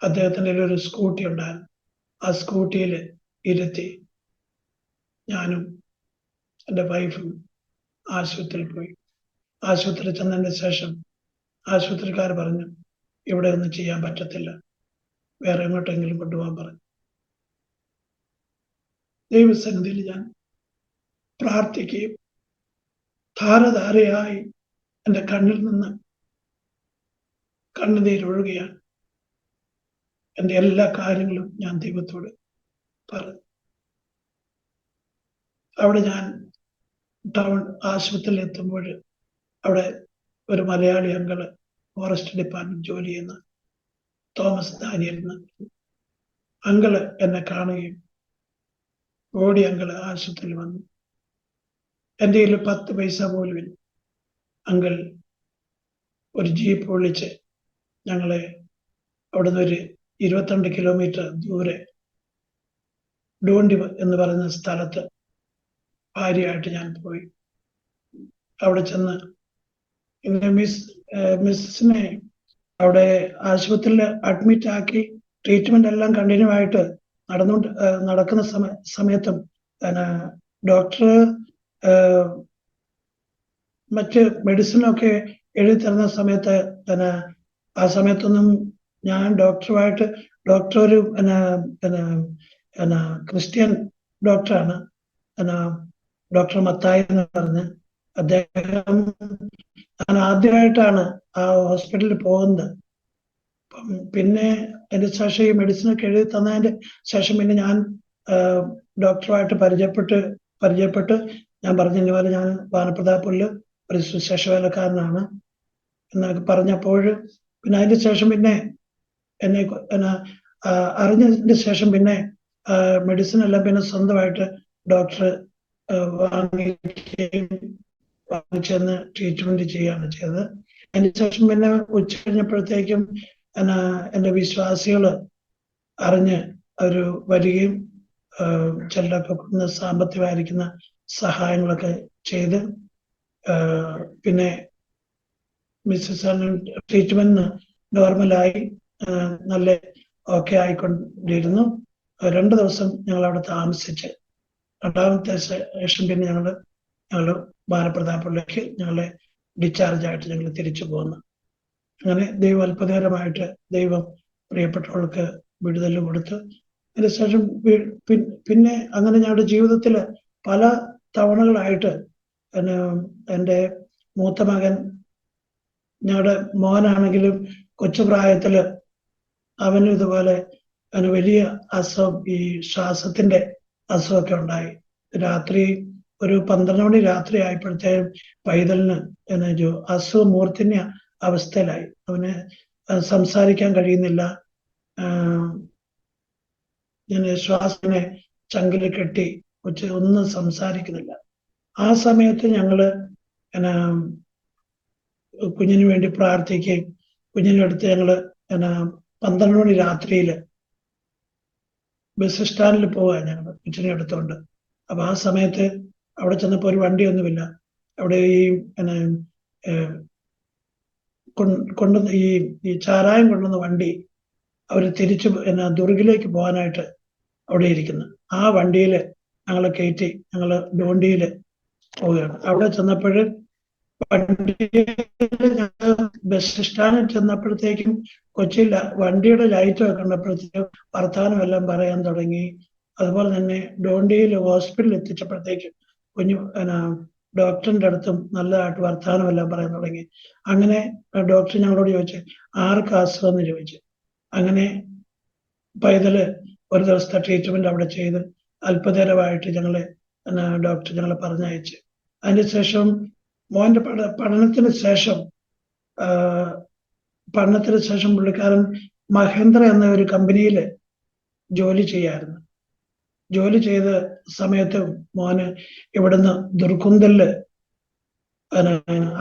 അദ്ദേഹത്തിൻ്റെ ഒരു സ്കൂട്ടി ഉണ്ടായിരുന്നു. ആ സ്കൂട്ടിയിൽ ഇരുത്തി ഞാനും എൻ്റെ വൈഫും ആശുപത്രിയിൽ പോയി. ആശുപത്രി ചെന്നതിന് ശേഷം ആശുപത്രിക്കാർ പറഞ്ഞു, ഇവിടെ ഒന്നും ചെയ്യാൻ പറ്റത്തില്ല, വേറെ എങ്ങോട്ടെങ്കിലും കൊണ്ടുപോകാൻ പറഞ്ഞു. ദൈവസന്നിധിയിൽ ഞാൻ പ്രാർത്ഥിക്കുകയും ധാരധാരയായി എൻ്റെ കണ്ണിൽ നിന്ന് കണ്ണുനീരൊഴുകയാണ്. എൻ്റെ എല്ലാ കാര്യങ്ങളും ഞാൻ ദൈവത്തോട് പറഞ്ഞു. അവിടെ ഞാൻ ടൗൺ ആശുപത്രിയിൽ എത്തുമ്പോൾ അവിടെ ഒരു മലയാളി അങ്കിള് ഫോറസ്റ്റ് ഡിപ്പാർട്ട്മെന്റ് ജോലി ചെയ്യുന്ന തോമസ് ദാനിയൽ എന്ന അങ്കിള് എന്നെ കാണുകയും ഓടി അങ്കിള് ആശുപത്രിയിൽ വന്നു. എൻ്റെ കയ്യിൽ 10 പൈസ പോലും ഇല്ല. അങ്കിൾ ഒരു ജീപ്പ് വിളിച്ച് ഞങ്ങളെ അവിടുന്ന് ഒരു 22 കിലോമീറ്റർ ദൂരെ ഡോണ്ടി എന്ന് പറയുന്ന സ്ഥലത്ത് ഭാര്യയായിട്ട് ഞാൻ പോയി. അവിടെ ചെന്ന് മിസ്സിനെ അവിടെ ആശുപത്രിയിൽ അഡ്മിറ്റ് ആക്കി ട്രീറ്റ്മെന്റ് എല്ലാം കണ്ടിന്യൂ ആയിട്ട് നടക്കുന്ന സമയത്തും ഡോക്ടർ മറ്റ് മെഡിസിനൊക്കെ എഴുതി തരുന്ന സമയത്ത് ആ സമയത്തൊന്നും ഞാൻ ഡോക്ടർ ഒരു ക്രിസ്ത്യൻ ഡോക്ടറാണ്, ഡോക്ടർ മത്തായി എന്ന് പറഞ്ഞ്. അദ്ദേഹം ഞാൻ ആദ്യമായിട്ടാണ് ആ ഹോസ്പിറ്റലിൽ പോകുന്നത്. പിന്നെ അതിന്റെ ശേഷം ഈ മെഡിസിനൊക്കെ എഴുതി തന്നതിന്റെ ശേഷം പിന്നെ ഞാൻ ഡോക്ടറുമായിട്ട് പരിചയപ്പെട്ട് ഞാൻ പറഞ്ഞ ഞാൻ വാനപ്രതാപുരിൽ ഒരു സുശേഷ വേലക്കാരനാണ് എന്നൊക്കെ പറഞ്ഞപ്പോൾ പിന്നെ അതിന്റെ ശേഷം പിന്നെ എന്നെ അറിഞ്ഞതിന്റെ ശേഷം പിന്നെ മെഡിസിൻ എല്ലാം പിന്നെ സ്വന്തമായിട്ട് ഡോക്ടർ വാങ്ങിച്ചെന്ന് ട്രീറ്റ്മെന്റ് ചെയ്യുകയാണ് ചെയ്തത്. അതിന് ശേഷം പിന്നെ ഉച്ച കഴിഞ്ഞപ്പോഴത്തേക്കും എൻ്റെ വിശ്വാസികൾ അറിഞ്ഞ് അവർ വരികയും ചിലരൊക്കെ സാമ്പത്തികമായിരിക്കുന്ന സഹായങ്ങളൊക്കെ ചെയ്ത് പിന്നെ മിസ്സസ് ട്രീറ്റ്മെന്റ് നോർമലായി നല്ല ഓക്കെ ആയിക്കൊണ്ടിരുന്നു. 2 ദിവസം ഞങ്ങൾ അവിടെ താമസിച്ച് രണ്ടാമത്തെ ശേഷം പിന്നെ ഞങ്ങൾ വാനപ്രതാപുരിലേക്ക് ഞങ്ങളെ ഡിസ്ചാർജ് ആയിട്ട് ഞങ്ങൾ തിരിച്ചു പോകുന്നു. അങ്ങനെ ദൈവം അത്ഭുതകരമായിട്ട് ദൈവം പ്രിയപ്പെട്ടവർക്ക് വിടുതൽ കൊടുത്തു. അതിനുശേഷം പിന്നെ അങ്ങനെ ഞങ്ങളുടെ ജീവിതത്തിൽ പല തവണകളായിട്ട് എൻ്റെ മൂത്ത മകൻ, ഞങ്ങളുടെ മോനാണെങ്കിലും കൊച്ചുപ്രായത്തില് അവന് ഇതുപോലെ വലിയ അസുഖം, ഈ ശ്വാസത്തിന്റെ അസുഖമൊക്കെ ഉണ്ടായി. രാത്രി ഒരു 12 മണി രാത്രി ആയപ്പോഴത്തേക്കും പൈതലിന് അസുഖം മൂർധന്യ അവസ്ഥയിലായി. അവന് സംസാരിക്കാൻ കഴിയുന്നില്ല. ശ്വാസത്തിനെ ചങ്കില് കെട്ടി ഒന്നും സംസാരിക്കുന്നില്ല. ആ സമയത്ത് ഞങ്ങള് കുഞ്ഞിന് വേണ്ടി പ്രാർത്ഥിക്കുകയും കുഞ്ഞിൻ്റെ അടുത്ത് ഞങ്ങള് 12 മണി രാത്രിയില് ബസ് സ്റ്റാൻഡിൽ പോവുക ഞങ്ങൾ കൊച്ചിനെ എടുത്തോണ്ട്. അപ്പൊ ആ സമയത്ത് അവിടെ ചെന്നപ്പോ ഒരു വണ്ടിയൊന്നുമില്ല. അവിടെ കൊണ്ടുവന്ന ഈ ചാരായം കൊണ്ടുവന്ന വണ്ടി അവര് തിരിച്ചു ദുർഗിലേക്ക് പോകാനായിട്ട് അവിടെ ഇരിക്കുന്നു. ആ വണ്ടിയിൽ ഞങ്ങളെ കയറ്റി ഞങ്ങള് ഡോണ്ടിയില് പോവുകയാണ്. അവിടെ ചെന്നപ്പോൾ ബസ് സ്റ്റാൻഡിൽ ചെന്നപ്പോഴത്തേക്കും കൊച്ചിയിൽ വണ്ടിയുടെ ലൈറ്റ് ഒക്കെ കണ്ടപ്പോഴത്തേക്കും വർത്താനം എല്ലാം പറയാൻ തുടങ്ങി. അതുപോലെ തന്നെ ഡോണ്ടിയിൽ ഹോസ്പിറ്റലിൽ എത്തിച്ചപ്പോഴത്തേക്കും കുഞ്ഞു ഡോക്ടറിന്റെ അടുത്തും നല്ലതായിട്ട് വർത്താനം എല്ലാം പറയാൻ തുടങ്ങി. അങ്ങനെ ഡോക്ടർ ഞങ്ങളോട് ചോദിച്ചു, ആർക്ക് അസുഖം എന്ന് ചോദിച്ചു. അങ്ങനെ പൈതല് ഒരു ദിവസത്തെ ട്രീറ്റ്മെന്റ് അവിടെ ചെയ്ത് അത്ഭുതകരമായിട്ട് ഡോക്ടർ ഞങ്ങളെ പറഞ്ഞയച്ചു. അതിനുശേഷം മോന്റെ പഠനത്തിന് ശേഷം പുള്ളിക്കാരൻ മഹേന്ദ്ര എന്ന ഒരു കമ്പനിയിൽ ജോലി ചെയ്യായിരുന്നു. ജോലി ചെയ്ത സമയത്ത് മോന് ഇവിടുന്ന് ദുർഗുന്തലില്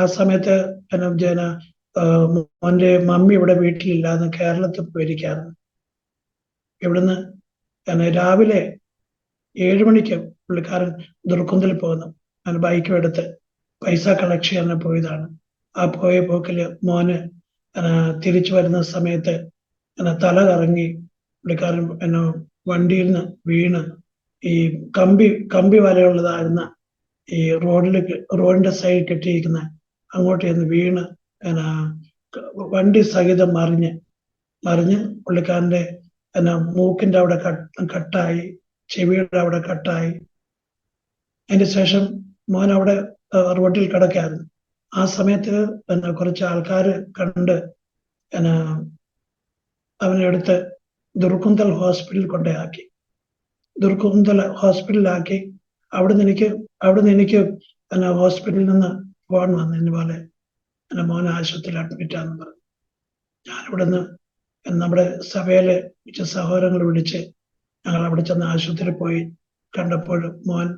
ആ സമയത്ത് മോന്റെ മമ്മി ഇവിടെ വീട്ടിലില്ലാന്ന് കേരളത്തിൽ പോയിരിക്കായിരുന്നു. ഇവിടുന്ന് രാവിലെ 7 മണിക്ക് പുള്ളിക്കാരൻ ദുർക്കുന്തൽ പോകുന്നു. ഞാൻ ബൈക്കും എടുത്ത് പൈസ കളക്ട് ചെയ്യാൻ പോയതാണ്. ആ പോയ പോക്കില് മോന് തിരിച്ചു വരുന്ന സമയത്ത് തല കറങ്ങി പുള്ളിക്കാരൻ വണ്ടിയിൽ നിന്ന് വീണ് ഈ കമ്പി വലയുള്ളതായിരുന്ന ഈ റോഡിന്റെ സൈഡിൽ കെട്ടിയിരിക്കുന്ന അങ്ങോട്ട് ചെന്ന് വീണ് വണ്ടി സഹിതം മറിഞ്ഞ് പുള്ളിക്കാരന്റെ മൂക്കിന്റെ അവിടെ കട്ടായി, ചെവിയുടെ അവിടെ കട്ടായി. അതിന്റെ ശേഷം മോൻ അവിടെ റോഡിൽ കിടക്കായിരുന്നു. ആ സമയത്ത് കുറച്ച് ആൾക്കാർ കണ്ട് അവനെ എടുത്ത് ദുർക്കുന്തൽ ഹോസ്പിറ്റലിൽ കൊണ്ടുപോയി. ദുർക്കുന്തൽ ഹോസ്പിറ്റലിലാക്കി. അവിടുന്ന് എനിക്ക് ഹോസ്പിറ്റലിൽ നിന്ന് ഫോൺ വന്നു, ഇതുപോലെ മോനെ ആശുപത്രിയിൽ അഡ്മിറ്റ് ആണെന്ന് പറഞ്ഞു. ഞാനിവിടുന്ന് നമ്മുടെ സഭയിലെ മിക്ക സഹോദരങ്ങൾ വിളിച്ച് ഞങ്ങൾ അവിടെ ചെന്ന് ആശുപത്രിയിൽ പോയി കണ്ടപ്പോൾ മോൻ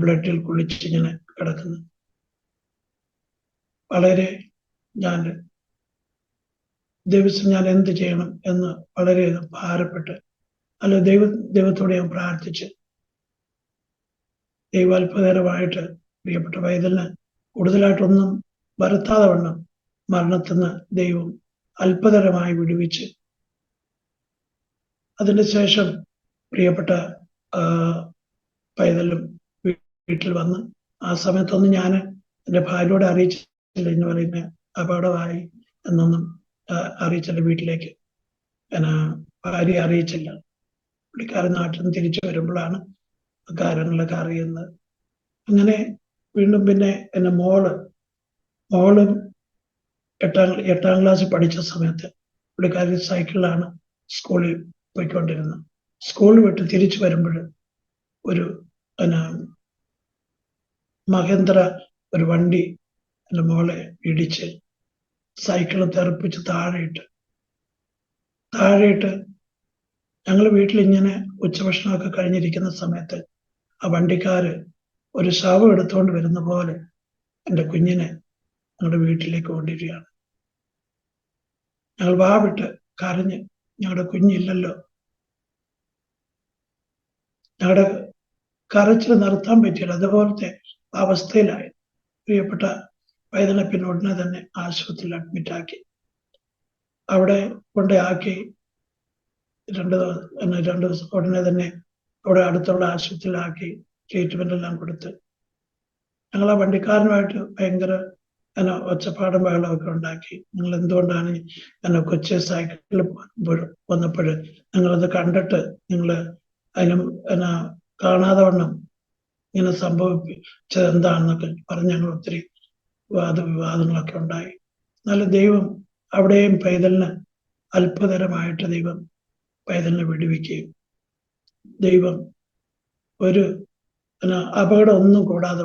ബ്ലഡിൽ കുളിച്ച് ഇങ്ങനെ കിടക്കുന്നു. വളരെ ദിവസം ഞാൻ എന്ത് ചെയ്യണം എന്ന് വളരെ ഭാരപ്പെട്ട് ദൈവത്തോട് ഞാൻ പ്രാർത്ഥിച്ച് ദൈവാത്ഭുതകരമായിട്ട് പ്രിയപ്പെട്ട പൈതലിന് കൂടുതലായിട്ടൊന്നും വരുത്താതെ വണ്ണം മരണത്തിൽ നിന്ന് ദൈവം അത്ഭുതകരമായി വിടുവിച്ച് അതിന് ശേഷം പ്രിയപ്പെട്ട പൈതലും വീട്ടിൽ വന്ന് ആ സമയത്തൊന്നും ഞാൻ എൻ്റെ ഭാര്യയോട് അറിയിച്ചില്ല, എന്ന് പറയുന്ന അപകടമായി എന്നൊന്നും അറിയിച്ചില്ല. വീട്ടിലേക്ക് ഭാര്യ അറിയിച്ചില്ല. പുള്ളിക്കാരൻ നാട്ടിൽ നിന്ന് തിരിച്ചു വരുമ്പോഴാണ് കാര്യങ്ങളൊക്കെ അറിയുന്നത്. അങ്ങനെ വീണ്ടും പിന്നെ എൻ്റെ മോളും എട്ടാം ക്ലാസ്സിൽ പഠിച്ച സമയത്ത് പുള്ളിക്കാരൻ സൈക്കിളിലാണ് സ്കൂളിൽ പോയിക്കൊണ്ടിരുന്നത്. സ്കൂൾ വിട്ട് തിരിച്ചു വരുമ്പോൾ ഒരു മഹേന്ദ്ര ഒരു വണ്ടി എൻ്റെ മോളെ ഇടിച്ച് സൈക്കിള് തെറിപ്പിച്ച് താഴെയിട്ട് ഞങ്ങൾ വീട്ടിൽ ഇങ്ങനെ ഉച്ചഭക്ഷണമൊക്കെ കഴിഞ്ഞിരിക്കുന്ന സമയത്ത് ആ വണ്ടിക്കാര് ഒരു ശവം എടുത്തുകൊണ്ട് വരുന്ന പോലെ എൻ്റെ കുഞ്ഞിനെ ഞങ്ങളുടെ വീട്ടിലേക്ക് കൊണ്ടിരിക്കുകയാണ്. ഞങ്ങൾ വാവിട്ട് കരഞ്ഞ്, ഞങ്ങളുടെ കുഞ്ഞില്ലല്ലോ. ഞങ്ങളുടെ കരച്ചിൽ നിർത്താൻ പറ്റിയില്ല. അതുപോലത്തെ അവസ്ഥയിലായി. പ്രിയപ്പെട്ട പൈതലെ പിന്നെ ഉടനെ തന്നെ ആശുപത്രിയിൽ അഡ്മിറ്റാക്കി. അവിടെ കൊണ്ടാക്കി 2 ദിവസം ഉടനെ തന്നെ അവിടെ അടുത്തുള്ള ആശുപത്രിയിലാക്കി ട്രീറ്റ്മെന്റ് എല്ലാം കൊടുത്ത് ഞങ്ങൾ ആ വണ്ടിക്കാരനുമായിട്ട് ഭയങ്കര ഒച്ചപ്പാടും ബഹളമൊക്കെ ഉണ്ടാക്കി. നിങ്ങൾ എന്തുകൊണ്ടാണ് കൊച്ചി സൈക്കിളിൽ വന്നപ്പോൾ നിങ്ങളത് കണ്ടിട്ട് നിങ്ങൾ അതിനും കാണാതെ വണ്ണം ഇങ്ങനെ സംഭവിച്ചത് എന്താണെന്നൊക്കെ പറഞ്ഞ് ഞങ്ങൾ ഒത്തിരി വാദവിവാദങ്ങളൊക്കെ ഉണ്ടായി. നല്ല ദൈവം അവിടെയും പൈതലിന് അത്ഭുതകരമായിട്ട് ദൈവം പൈതലിനെ വിടുവിക്കുകയും ദൈവം ഒരു അപകടം ഒന്നും കൂടാതെ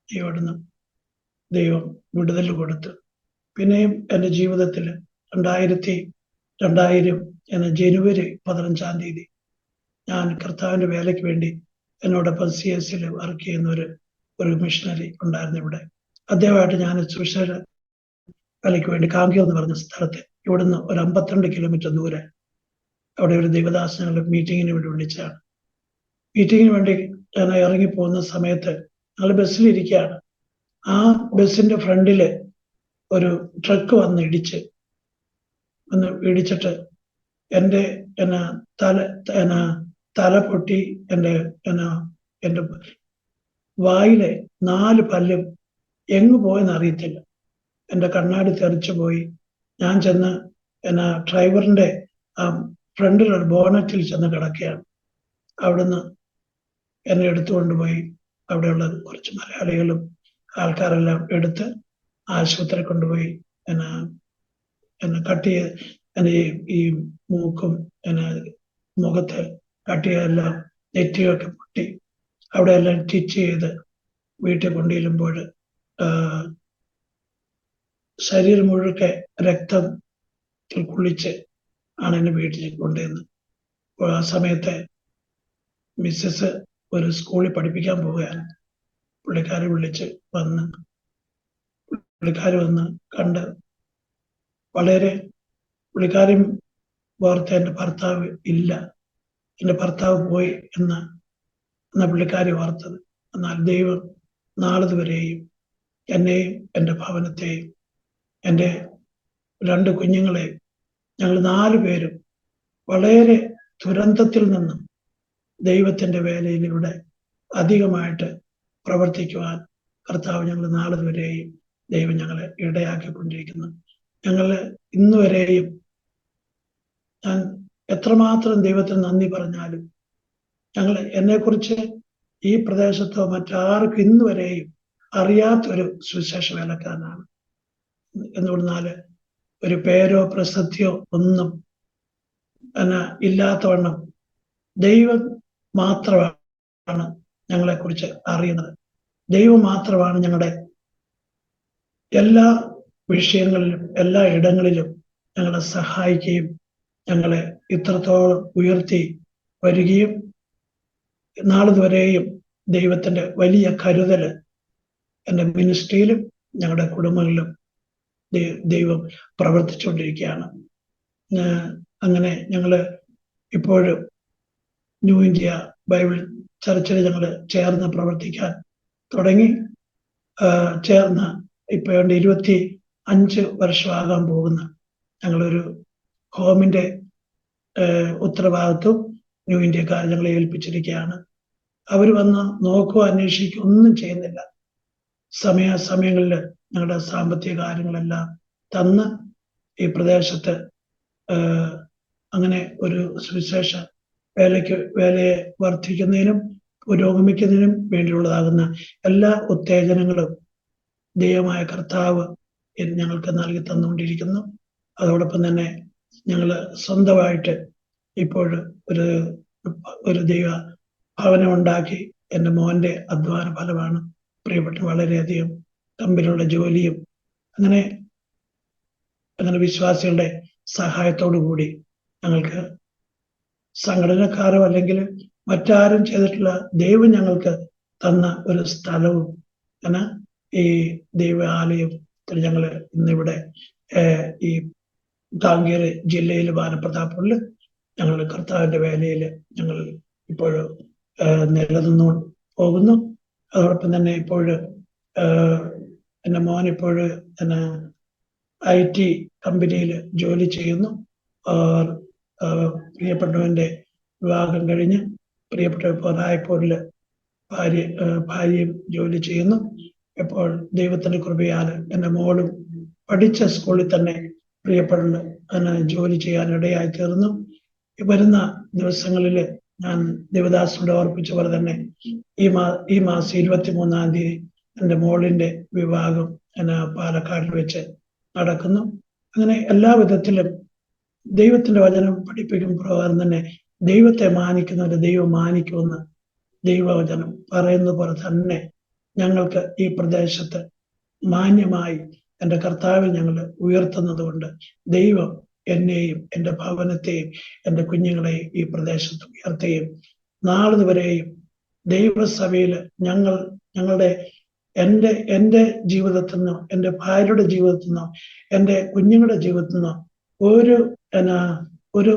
ഇവിടുന്ന് ദൈവം വിടുതൽ കൊടുത്തു. പിന്നെയും എൻ്റെ ജീവിതത്തിൽ 2000 ജനുവരി 15-ാം തീയതി ഞാൻ കർത്താവിന്റെ വേലയ്ക്ക് വേണ്ടി എന്നോടൊപ്പം CS-ൽ വർക്ക് ചെയ്യുന്ന ഒരു മിഷണറി ഉണ്ടായിരുന്നു ഇവിടെ. അദ്ദേഹമായിട്ട് ഞാൻ സുവിശേഷ വേലയ്ക്ക് വേണ്ടി കാങ്കി എന്ന് പറഞ്ഞ സ്ഥലത്ത് ഇവിടുന്ന് ഒരു 52 കിലോമീറ്റർ ദൂരെ അവിടെ ഒരു ദൈവദാസനങ്ങളുടെ മീറ്റിങ്ങിന് വേണ്ടി വിളിച്ചാണ്. മീറ്റിങ്ങിന് വേണ്ടി ഞാൻ ഇറങ്ങിപ്പോകുന്ന സമയത്ത് ഞങ്ങൾ ബസ്സിലിരിക്കുകയാണ്. ആ ബസ്സിന്റെ ഫ്രണ്ടില് ഒരു ട്രക്ക് വന്ന് ഇടിച്ചിട്ട് എൻ്റെ തല പൊട്ടി. എൻ്റെ വായിലെ 4 പല്ലും എങ്ങു പോയെന്ന് അറിയത്തില്ല. എൻ്റെ കണ്ണാടി തെറിച്ചു പോയി. ഞാൻ ചെന്ന് ഡ്രൈവറിന്റെ ഫ്രണ്ടിലുള്ള ബോണറ്റിൽ ചെന്ന് കിടക്കുകയാണ്. അവിടുന്ന് എന്നെ എടുത്തുകൊണ്ടുപോയി അവിടെയുള്ള കുറച്ച് മലയാളികളും ആൾക്കാരെല്ലാം എടുത്ത് ആശുപത്രി കൊണ്ടുപോയി എന്നെ കട്ട് ചെയ്ത് ഈ മൂക്കും മുഖത്ത് കട്ടിയെല്ലാം നെറ്റിയൊക്കെ പൊട്ടി അവിടെയെല്ലാം സ്റ്റിച്ച് ചെയ്ത് വീട്ടിൽ കൊണ്ടുചെല്ലുമ്പോൾ ശരീരം മുഴുക്കെ രക്തത്തിൽ കുളിച്ച് ആണ് എന്നെ വീട്ടിലേക്ക് കൊണ്ടുവന്ന്. ആ സമയത്ത് മിസ്സസ് ഒരു സ്കൂളിൽ പഠിപ്പിക്കാൻ പോവുകയാണ്. പുള്ളിക്കാരെ വിളിച്ച് വന്ന് പുള്ളിക്കാരി വന്ന് കണ്ട് വളരെ പുള്ളിക്കാരും ഓർത്ത് എൻ്റെ ഭർത്താവ് ഇല്ല, എൻ്റെ ഭർത്താവ് പോയി എന്ന പുള്ളിക്കാരി ഓർത്തത്. എന്നാൽ ദൈവം നാളിതുവരെയും എന്നെയും എൻ്റെ ഭവനത്തെയും എൻ്റെ 2 കുഞ്ഞുങ്ങളെയും ഞങ്ങൾ 4 പേരും വളരെ ദുരന്തത്തിൽ നിന്നും ദൈവത്തിൻ്റെ വേലയിലൂടെ അധികമായിട്ട് പ്രവർത്തിക്കുവാൻ കർത്താവ് ഞങ്ങൾ നാളിതുവരെയും ദൈവം ഞങ്ങളെ ഇടയാക്കിക്കൊണ്ടിരിക്കുന്നു. ഞങ്ങൾ ഇന്നുവരെയും ഞാൻ എത്രമാത്രം ദൈവത്തിന് നന്ദി പറഞ്ഞാലും ഞങ്ങൾ എന്നെക്കുറിച്ച് ഈ പ്രദേശത്തോ മറ്റാർക്കും ഇന്നുവരെയും അറിയാത്തൊരു സുവിശേഷ വേലക്കാരനാണ്. എന്തുകൊണ്ടാൽ ഒരു പേരോ പ്രസിദ്ധിയോ ഒന്നും ഇല്ലാത്തവണ്ണം ദൈവം മാത്രമാണ് ഞങ്ങളെക്കുറിച്ച് അറിയുന്നത്. ദൈവം മാത്രമാണ് ഞങ്ങളുടെ എല്ലാ വിഷയങ്ങളിലും എല്ലാ ഇടങ്ങളിലും ഞങ്ങളെ സഹായിക്കുകയും ഞങ്ങളെ ഇത്രത്തോളം ഉയർത്തി വരികയും നാളിതുവരെയും ദൈവത്തിൻ്റെ വലിയ കരുതല് എൻ്റെ മിനിസ്ട്രിയിലും ഞങ്ങളുടെ കുടുംബങ്ങളിലും ദൈവം പ്രവർത്തിച്ചുകൊണ്ടിരിക്കുകയാണ്. അങ്ങനെ ഞങ്ങൾ ഇപ്പോഴും ന്യൂ ഇന്ത്യ ബൈബിൾ ചർച്ചിൽ ഞങ്ങൾ ചേർന്ന് പ്രവർത്തിക്കാൻ തുടങ്ങി. ചേർന്ന് ഇപ്പോൾ 25 വർഷമാകാൻ പോകുന്ന ഞങ്ങളൊരു ഹോമിൻ്റെ ഉത്തരവാദിത്വം ന്യൂ ഇന്ത്യക്കാർ ഞങ്ങളെ ഏൽപ്പിച്ചിരിക്കുകയാണ്. അവർ വന്ന് നോക്കുക, അന്വേഷിക്കുക ഒന്നും ചെയ്യുന്നില്ല. സമയങ്ങളിൽ ഞങ്ങളുടെ സാമ്പത്തിക കാര്യങ്ങളെല്ലാം തന്ന് ഈ പ്രദേശത്ത് അങ്ങനെ ഒരു സുവിശേഷ വേലയെ വർദ്ധിക്കുന്നതിനും പുരോഗമിക്കുന്നതിനും വേണ്ടിയുള്ളതാകുന്ന എല്ലാ ഉത്തേജനങ്ങളും ദൈവമായ കർത്താവ് ഞങ്ങൾക്ക് നൽകി തന്നുകൊണ്ടിരിക്കുന്നു. അതോടൊപ്പം തന്നെ ഞങ്ങൾ സ്വന്തമായിട്ട് ഇപ്പോൾ ഒരു ദൈവ ഭവനം ഉണ്ടാക്കി. എൻ്റെ മോൻ്റെ അധ്വാന ഫലമാണ്. പ്രിയപ്പെട്ട വളരെയധികം കമ്പനിയുള്ള ജോലിയും അങ്ങനെ വിശ്വാസികളുടെ സഹായത്തോടു കൂടി ഞങ്ങൾക്ക് സംഘടനക്കാരോ അല്ലെങ്കിൽ മറ്റാരും ചെയ്തിട്ടുള്ള ദൈവം ഞങ്ങൾക്ക് തന്ന ഒരു സ്ഥലവും ഈ ദൈവാലയത്തിൽ ഞങ്ങൾ ഇന്നിവിടെ ഈ കാങ്കേരി ജില്ലയിൽ വാനപ്രതാപ്പുള്ളിൽ ഞങ്ങൾ കർത്താവിൻ്റെ വേലയിൽ ഞങ്ങൾ ഇപ്പോൾ നിലനിന്നു പോകുന്നു. അതോടൊപ്പം തന്നെ ഇപ്പോൾ എൻ്റെ മോൻ ഇപ്പോൾ IT കമ്പനിയിൽ ജോലി ചെയ്യുന്നു. പ്രിയപ്പെട്ടവൻ്റെ വിവാഹം കഴിഞ്ഞ് പ്രിയപ്പെട്ട റായ്പൂരിൽ ഭാര്യയും ജോലി ചെയ്യുന്നു. ഇപ്പോൾ ദൈവത്തിൻ്റെ കൃപയാൽ എൻ്റെ മോളും പഠിച്ച സ്കൂളിൽ തന്നെ പ്രിയപ്പെട്ട ജോലി ചെയ്യാൻ ഇടയായി തീർന്നു. വരുന്ന ദിവസങ്ങളിൽ ഞാൻ ദേവദാസിനോട് ഓർപ്പിച്ച പോലെ തന്നെ ഈ മാസം 23-ാം തീയതി എൻ്റെ മോളിൻ്റെ വിവാഹം പാലക്കാടിൽ വെച്ച് നടക്കുന്നു. അങ്ങനെ എല്ലാ വിധത്തിലും ദൈവത്തിൻ്റെ വചനം പഠിപ്പിക്കും പ്രകാരം തന്നെ ദൈവത്തെ മാനിക്കുന്നവരെ ദൈവം മാനിക്കുമെന്ന് ദൈവവചനം പറയുന്ന പോലെ തന്നെ ഞങ്ങൾക്ക് ഈ പ്രദേശത്ത് മാന്യമായി എൻ്റെ കർത്താവിൽ ഞങ്ങൾ ഉയർത്തുന്നത് കൊണ്ട് ദൈവം എന്നെയും എൻ്റെ ഭവനത്തെയും എൻ്റെ കുഞ്ഞുങ്ങളെയും ഈ പ്രദേശത്ത് ഉയർത്തുകയും നാളിതുവരെയും ദൈവസഭയിൽ ഞങ്ങളുടെ എൻ്റെ ജീവിതത്തിൽ നിന്നോ എൻ്റെ ഭാര്യയുടെ ജീവിതത്തിൽ നിന്നോ എൻ്റെ കുഞ്ഞുങ്ങളുടെ ജീവിതത്തിൽ നിന്നോ ഒരു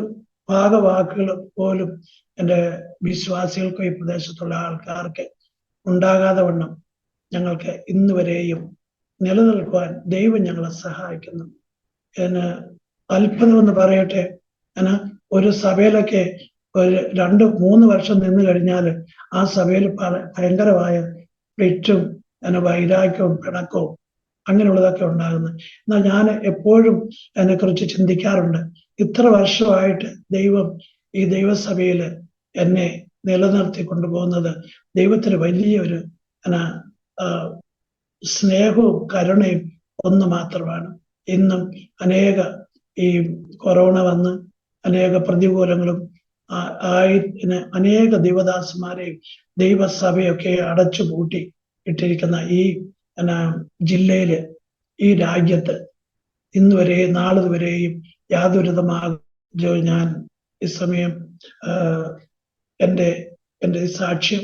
ഭാഗവാക്കുകൾ പോലും എൻ്റെ വിശ്വാസികൾക്കോ ഈ പ്രദേശത്തുള്ള ആൾക്കാർക്ക് ഉണ്ടാകാതെ വണ്ണം ഞങ്ങൾക്ക് ഇന്നുവരെയും നിലനിൽക്കുവാൻ ദൈവം ഞങ്ങളെ സഹായിക്കുന്നു. അത്ഭുതമെന്ന് പറയട്ടെ, ഒരു സഭയിലൊക്കെ ഒരു 2-3 വർഷം നിന്ന് കഴിഞ്ഞാൽ ആ സഭയിൽ ഭയങ്കരമായ പ്ലിറ്റും വൈരാഗ്യവും പിണക്കവും അങ്ങനെയുള്ളതൊക്കെ ഉണ്ടാകുന്നത്. എന്നാൽ ഞാൻ എപ്പോഴും അതിനെക്കുറിച്ച് ചിന്തിക്കാറുണ്ട്. ഇത്ര വർഷമായിട്ട് ദൈവം ഈ ദൈവസഭയിൽ എന്നെ നിലനിർത്തി കൊണ്ടുപോകുന്നത് ദൈവത്തിന് വലിയൊരു സ്നേഹവും കരുണയും ഒന്ന് മാത്രമാണ്. ഇന്നും ഈ കൊറോണ വന്ന് അനേക പ്രതികൂലങ്ങളും അനേക ദൈവദാസന്മാരെയും ദൈവസഭയൊക്കെ അടച്ചു പൂട്ടി ഇട്ടിരിക്കുന്ന ഈ ജില്ലയില് ഈ രാജ്യത്ത് ഇന്നുവരെ നാളിതുവരെയും യാതൊരുവിധമാകോ ഞാൻ ഈ സമയം എൻ്റെ സാക്ഷ്യം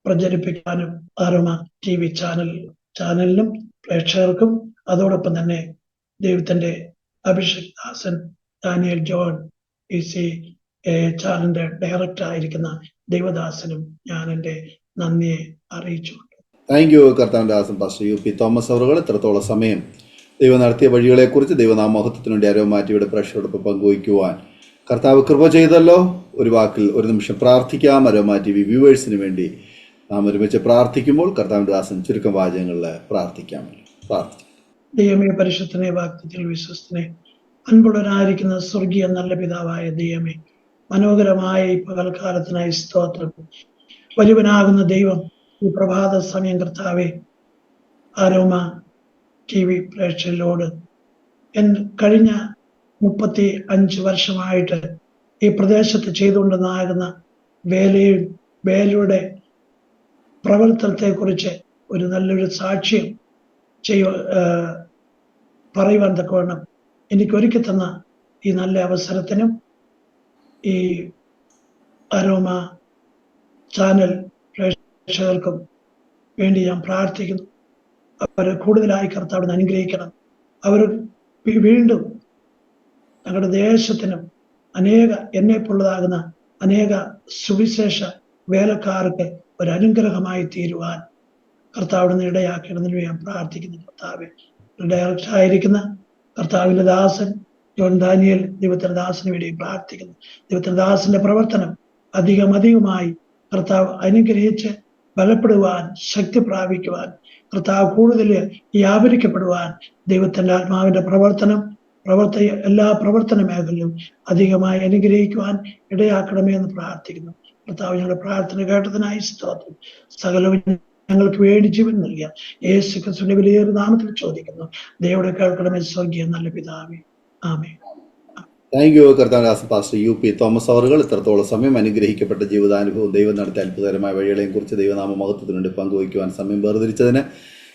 പ്രചരിപ്പിക്കാനും ആരോമ TV ചാനൽ ചാനലിനും പ്രേക്ഷകർക്കും അതോടൊപ്പം തന്നെ ദൈവത്തിന്റെ അഭിഷേക് ദാസൻ ഡാനിയൽ ജോൺ ഈ ചാനലിന്റെ ഡയറക്ടർ ആയിരിക്കുന്ന ദൈവദാസനും ഞാൻ എൻ്റെ നന്ദിയെ അറിയിച്ചുകൊണ്ട് താങ്ക് യു കർത്താവിൻ്റെ ദാസൻ പാസ്റ്റർ യു പി തോമസ് അവറുകൾ ഇത്രത്തോളം സമയം ദൈവം നടത്തിയ വഴികളെക്കുറിച്ച് ദൈവനാമഹത്വത്തിന് വേണ്ടി അരോമാറ്റിയുടെ പ്രേക്ഷകരോടൊപ്പം പങ്കുവയ്ക്കുവാൻ കർത്താവ് കൃപ ചെയ്തല്ലോ. ഒരു വാക്കിൽ ഒരു നിമിഷം പ്രാർത്ഥിക്കാം. അരോമാ ടി വി വ്യൂവേഴ്സിന് വേണ്ടി നാം ഒരുമിച്ച് പ്രാർത്ഥിക്കുമ്പോൾ കർത്താവിൻ്റെ ദാസൻ ചുരുക്കം വാചകങ്ങളിൽ പ്രാർത്ഥിക്കാം. ദൈവമേ, പരിശുദ്ധനെ, വാക്തത്തിൽ വിശ്വസ്തനെ, അൻപുള്ളവനായിരിക്കുന്ന സ്വർഗീയ നല്ല പിതാവായ ദൈവമേ, മനോഹരമായ ഈ പകൽക്കാലത്തിനായി സ്തോത്രം. വലിയവനാകുന്ന ദൈവം, ഈ പ്രഭാത സമയം കർത്താവെ അരോമ ടി വി പ്രേക്ഷകരോട് കഴിഞ്ഞ 35 വർഷമായിട്ട് ഈ പ്രദേശത്ത് ചെയ്തുകൊണ്ടുണ്ടാകുന്ന വേലയുടെ പ്രവർത്തനത്തെക്കുറിച്ച് ഒരു നല്ലൊരു സാക്ഷ്യം പറയുവാൻ തക്കവണ്ണം എനിക്ക് ഒരുക്കി തന്ന ഈ നല്ല അവസരത്തിനും ഈ അരോമ ചാനൽ പ്രേക്ഷകർക്കും വേണ്ടി ഞാൻ പ്രാർത്ഥിക്കുന്നു. അവരെ കൂടുതലായി കർത്താവിനെ അനുഗ്രഹിക്കണം. അവർ വീണ്ടും ഞങ്ങളുടെ ദേശത്തിനും എന്നെപ്പോലുള്ളതാകുന്ന അനേക സുവിശേഷ വേലക്കാർക്ക് ഒരു അനുഗ്രഹമായി തീരുവാൻ കർത്താവിനെ ഇടയാക്കണമെന്ന് ഞാൻ പ്രാർത്ഥിക്കുന്നു. കർത്താവ് ഡയറക്ടർ ആയിരിക്കുന്ന കർത്താവിന്റെ ദാസൻ ജോൺ ദാനിയൽ ദൈവത്തിന്റെ ദാസന് വേണ്ടി പ്രാർത്ഥിക്കുന്നു. ദൈവത്തിന്റെ ദാസന്റെ പ്രവർത്തനം അധികമായി കർത്താവ് അനുഗ്രഹിച്ച് ബലപ്പെടുവാൻ, ശക്തി പ്രാപിക്കുവാൻ, കർത്താവ് കൂടുതൽ വ്യാപരിക്കപ്പെടുവാൻ, ദൈവത്തിന്റെ ആത്മാവിന്റെ എല്ലാ പ്രവർത്തന മേഖലയിലും അധികമായി അനുഗ്രഹിക്കുവാൻ ഇടയാക്കണമേ എന്ന് പ്രാർത്ഥിക്കുന്നു. കർത്താവ് ഞങ്ങളുടെ പ്രാർത്ഥന കേട്ടതിനായി സ്തോത്രം. സകലവും ഞങ്ങൾക്ക് വേണ്ടി ജീവൻ നൽകിയ യേശു ക്രിസ്തുവിന്റെ വിലയേറിയ നാമത്തിൽ ചോദിക്കുന്നു. ദൈവത്തെ കേൾക്കണമേ സ്വർഗീയ നല്ല പിതാവേ, ആമേൻ. താങ്ക് യു കർത്താവ് പാസ്റ്റർ യു പി തോമസ് അവറുകൾ ഇത്രത്തോളം സമയം അനുഗ്രഹിക്കപ്പെട്ട ജീവിതാനുഭവം, ദൈവം നടത്തിയ അത്ഭുതകരമായ വഴികളെയും കുറിച്ച് ദൈവനാമ മഹത്വത്തിന് വേണ്ടി പങ്കുവയ്ക്കുവാൻ സമയം വേർതിരിച്ചതിന്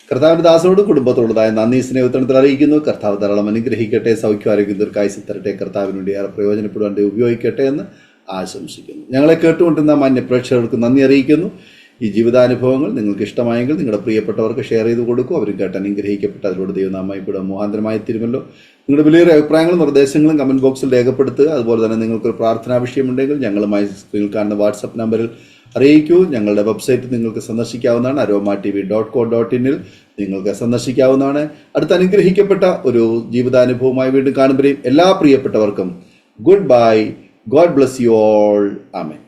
കർത്താവിന്റെ ദാസനോടും കുടുംബത്തോടുള്ളതായ നന്ദി സ്നേഹത്തിൽ അറിയിക്കുന്നു. കർത്താവ് ധാരാളം അനുഗ്രഹിക്കട്ടെ, സൗഖ്യമാരോഗ്യം ദീർഘായുസ്സ് തരട്ടെ, കർത്താവിന് വേണ്ടി ഏറെ പ്രയോജനപ്പെടുവാൻ ഉപയോഗിക്കട്ടെ എന്ന് ആശംസിക്കുന്നു. ഞങ്ങളെ കേട്ടുകൊണ്ടിരുന്ന മാന്യ പ്രേക്ഷകർക്ക് നന്ദി അറിയിക്കുന്നു. ഈ ജീവിതാനുഭവങ്ങൾ നിങ്ങൾക്ക് ഇഷ്ടമായെങ്കിൽ നിങ്ങളുടെ പ്രിയപ്പെട്ടവർക്ക് ഷെയർ ചെയ്ത് കൊടുക്കും. അവരും കേട്ട് അനുഗ്രഹിക്കപ്പെട്ട അതിലൂടെ ദൈവനാമയിലൂടെ മുഖാന്തരമായി തീരുമല്ലോ. നിങ്ങളുടെ വലിയൊരു അഭിപ്രായങ്ങളും നിർദ്ദേശങ്ങളും കമന്റ് ബോക്സിൽ രേഖപ്പെടുത്തുക. അതുപോലെ തന്നെ നിങ്ങൾക്കൊരു പ്രാർത്ഥനാ വിഷയമുണ്ടെങ്കിൽ ഞങ്ങളുമായി സ്ക്രീനിൽ കാണുന്ന വാട്സപ്പ് നമ്പറിൽ അറിയിക്കൂ. ഞങ്ങളുടെ വെബ്സൈറ്റ് നിങ്ങൾക്ക് സന്ദർശിക്കാവുന്നതാണ്. aroma.tv.co.in നിങ്ങൾക്ക് സന്ദർശിക്കാവുന്നതാണ്. അടുത്ത അനുഗ്രഹിക്കപ്പെട്ട ഒരു ജീവിതാനുഭവമായി വീണ്ടും കാണുമ്പോഴേയും എല്ലാ പ്രിയപ്പെട്ടവർക്കും good bye. God bless you all. Amen.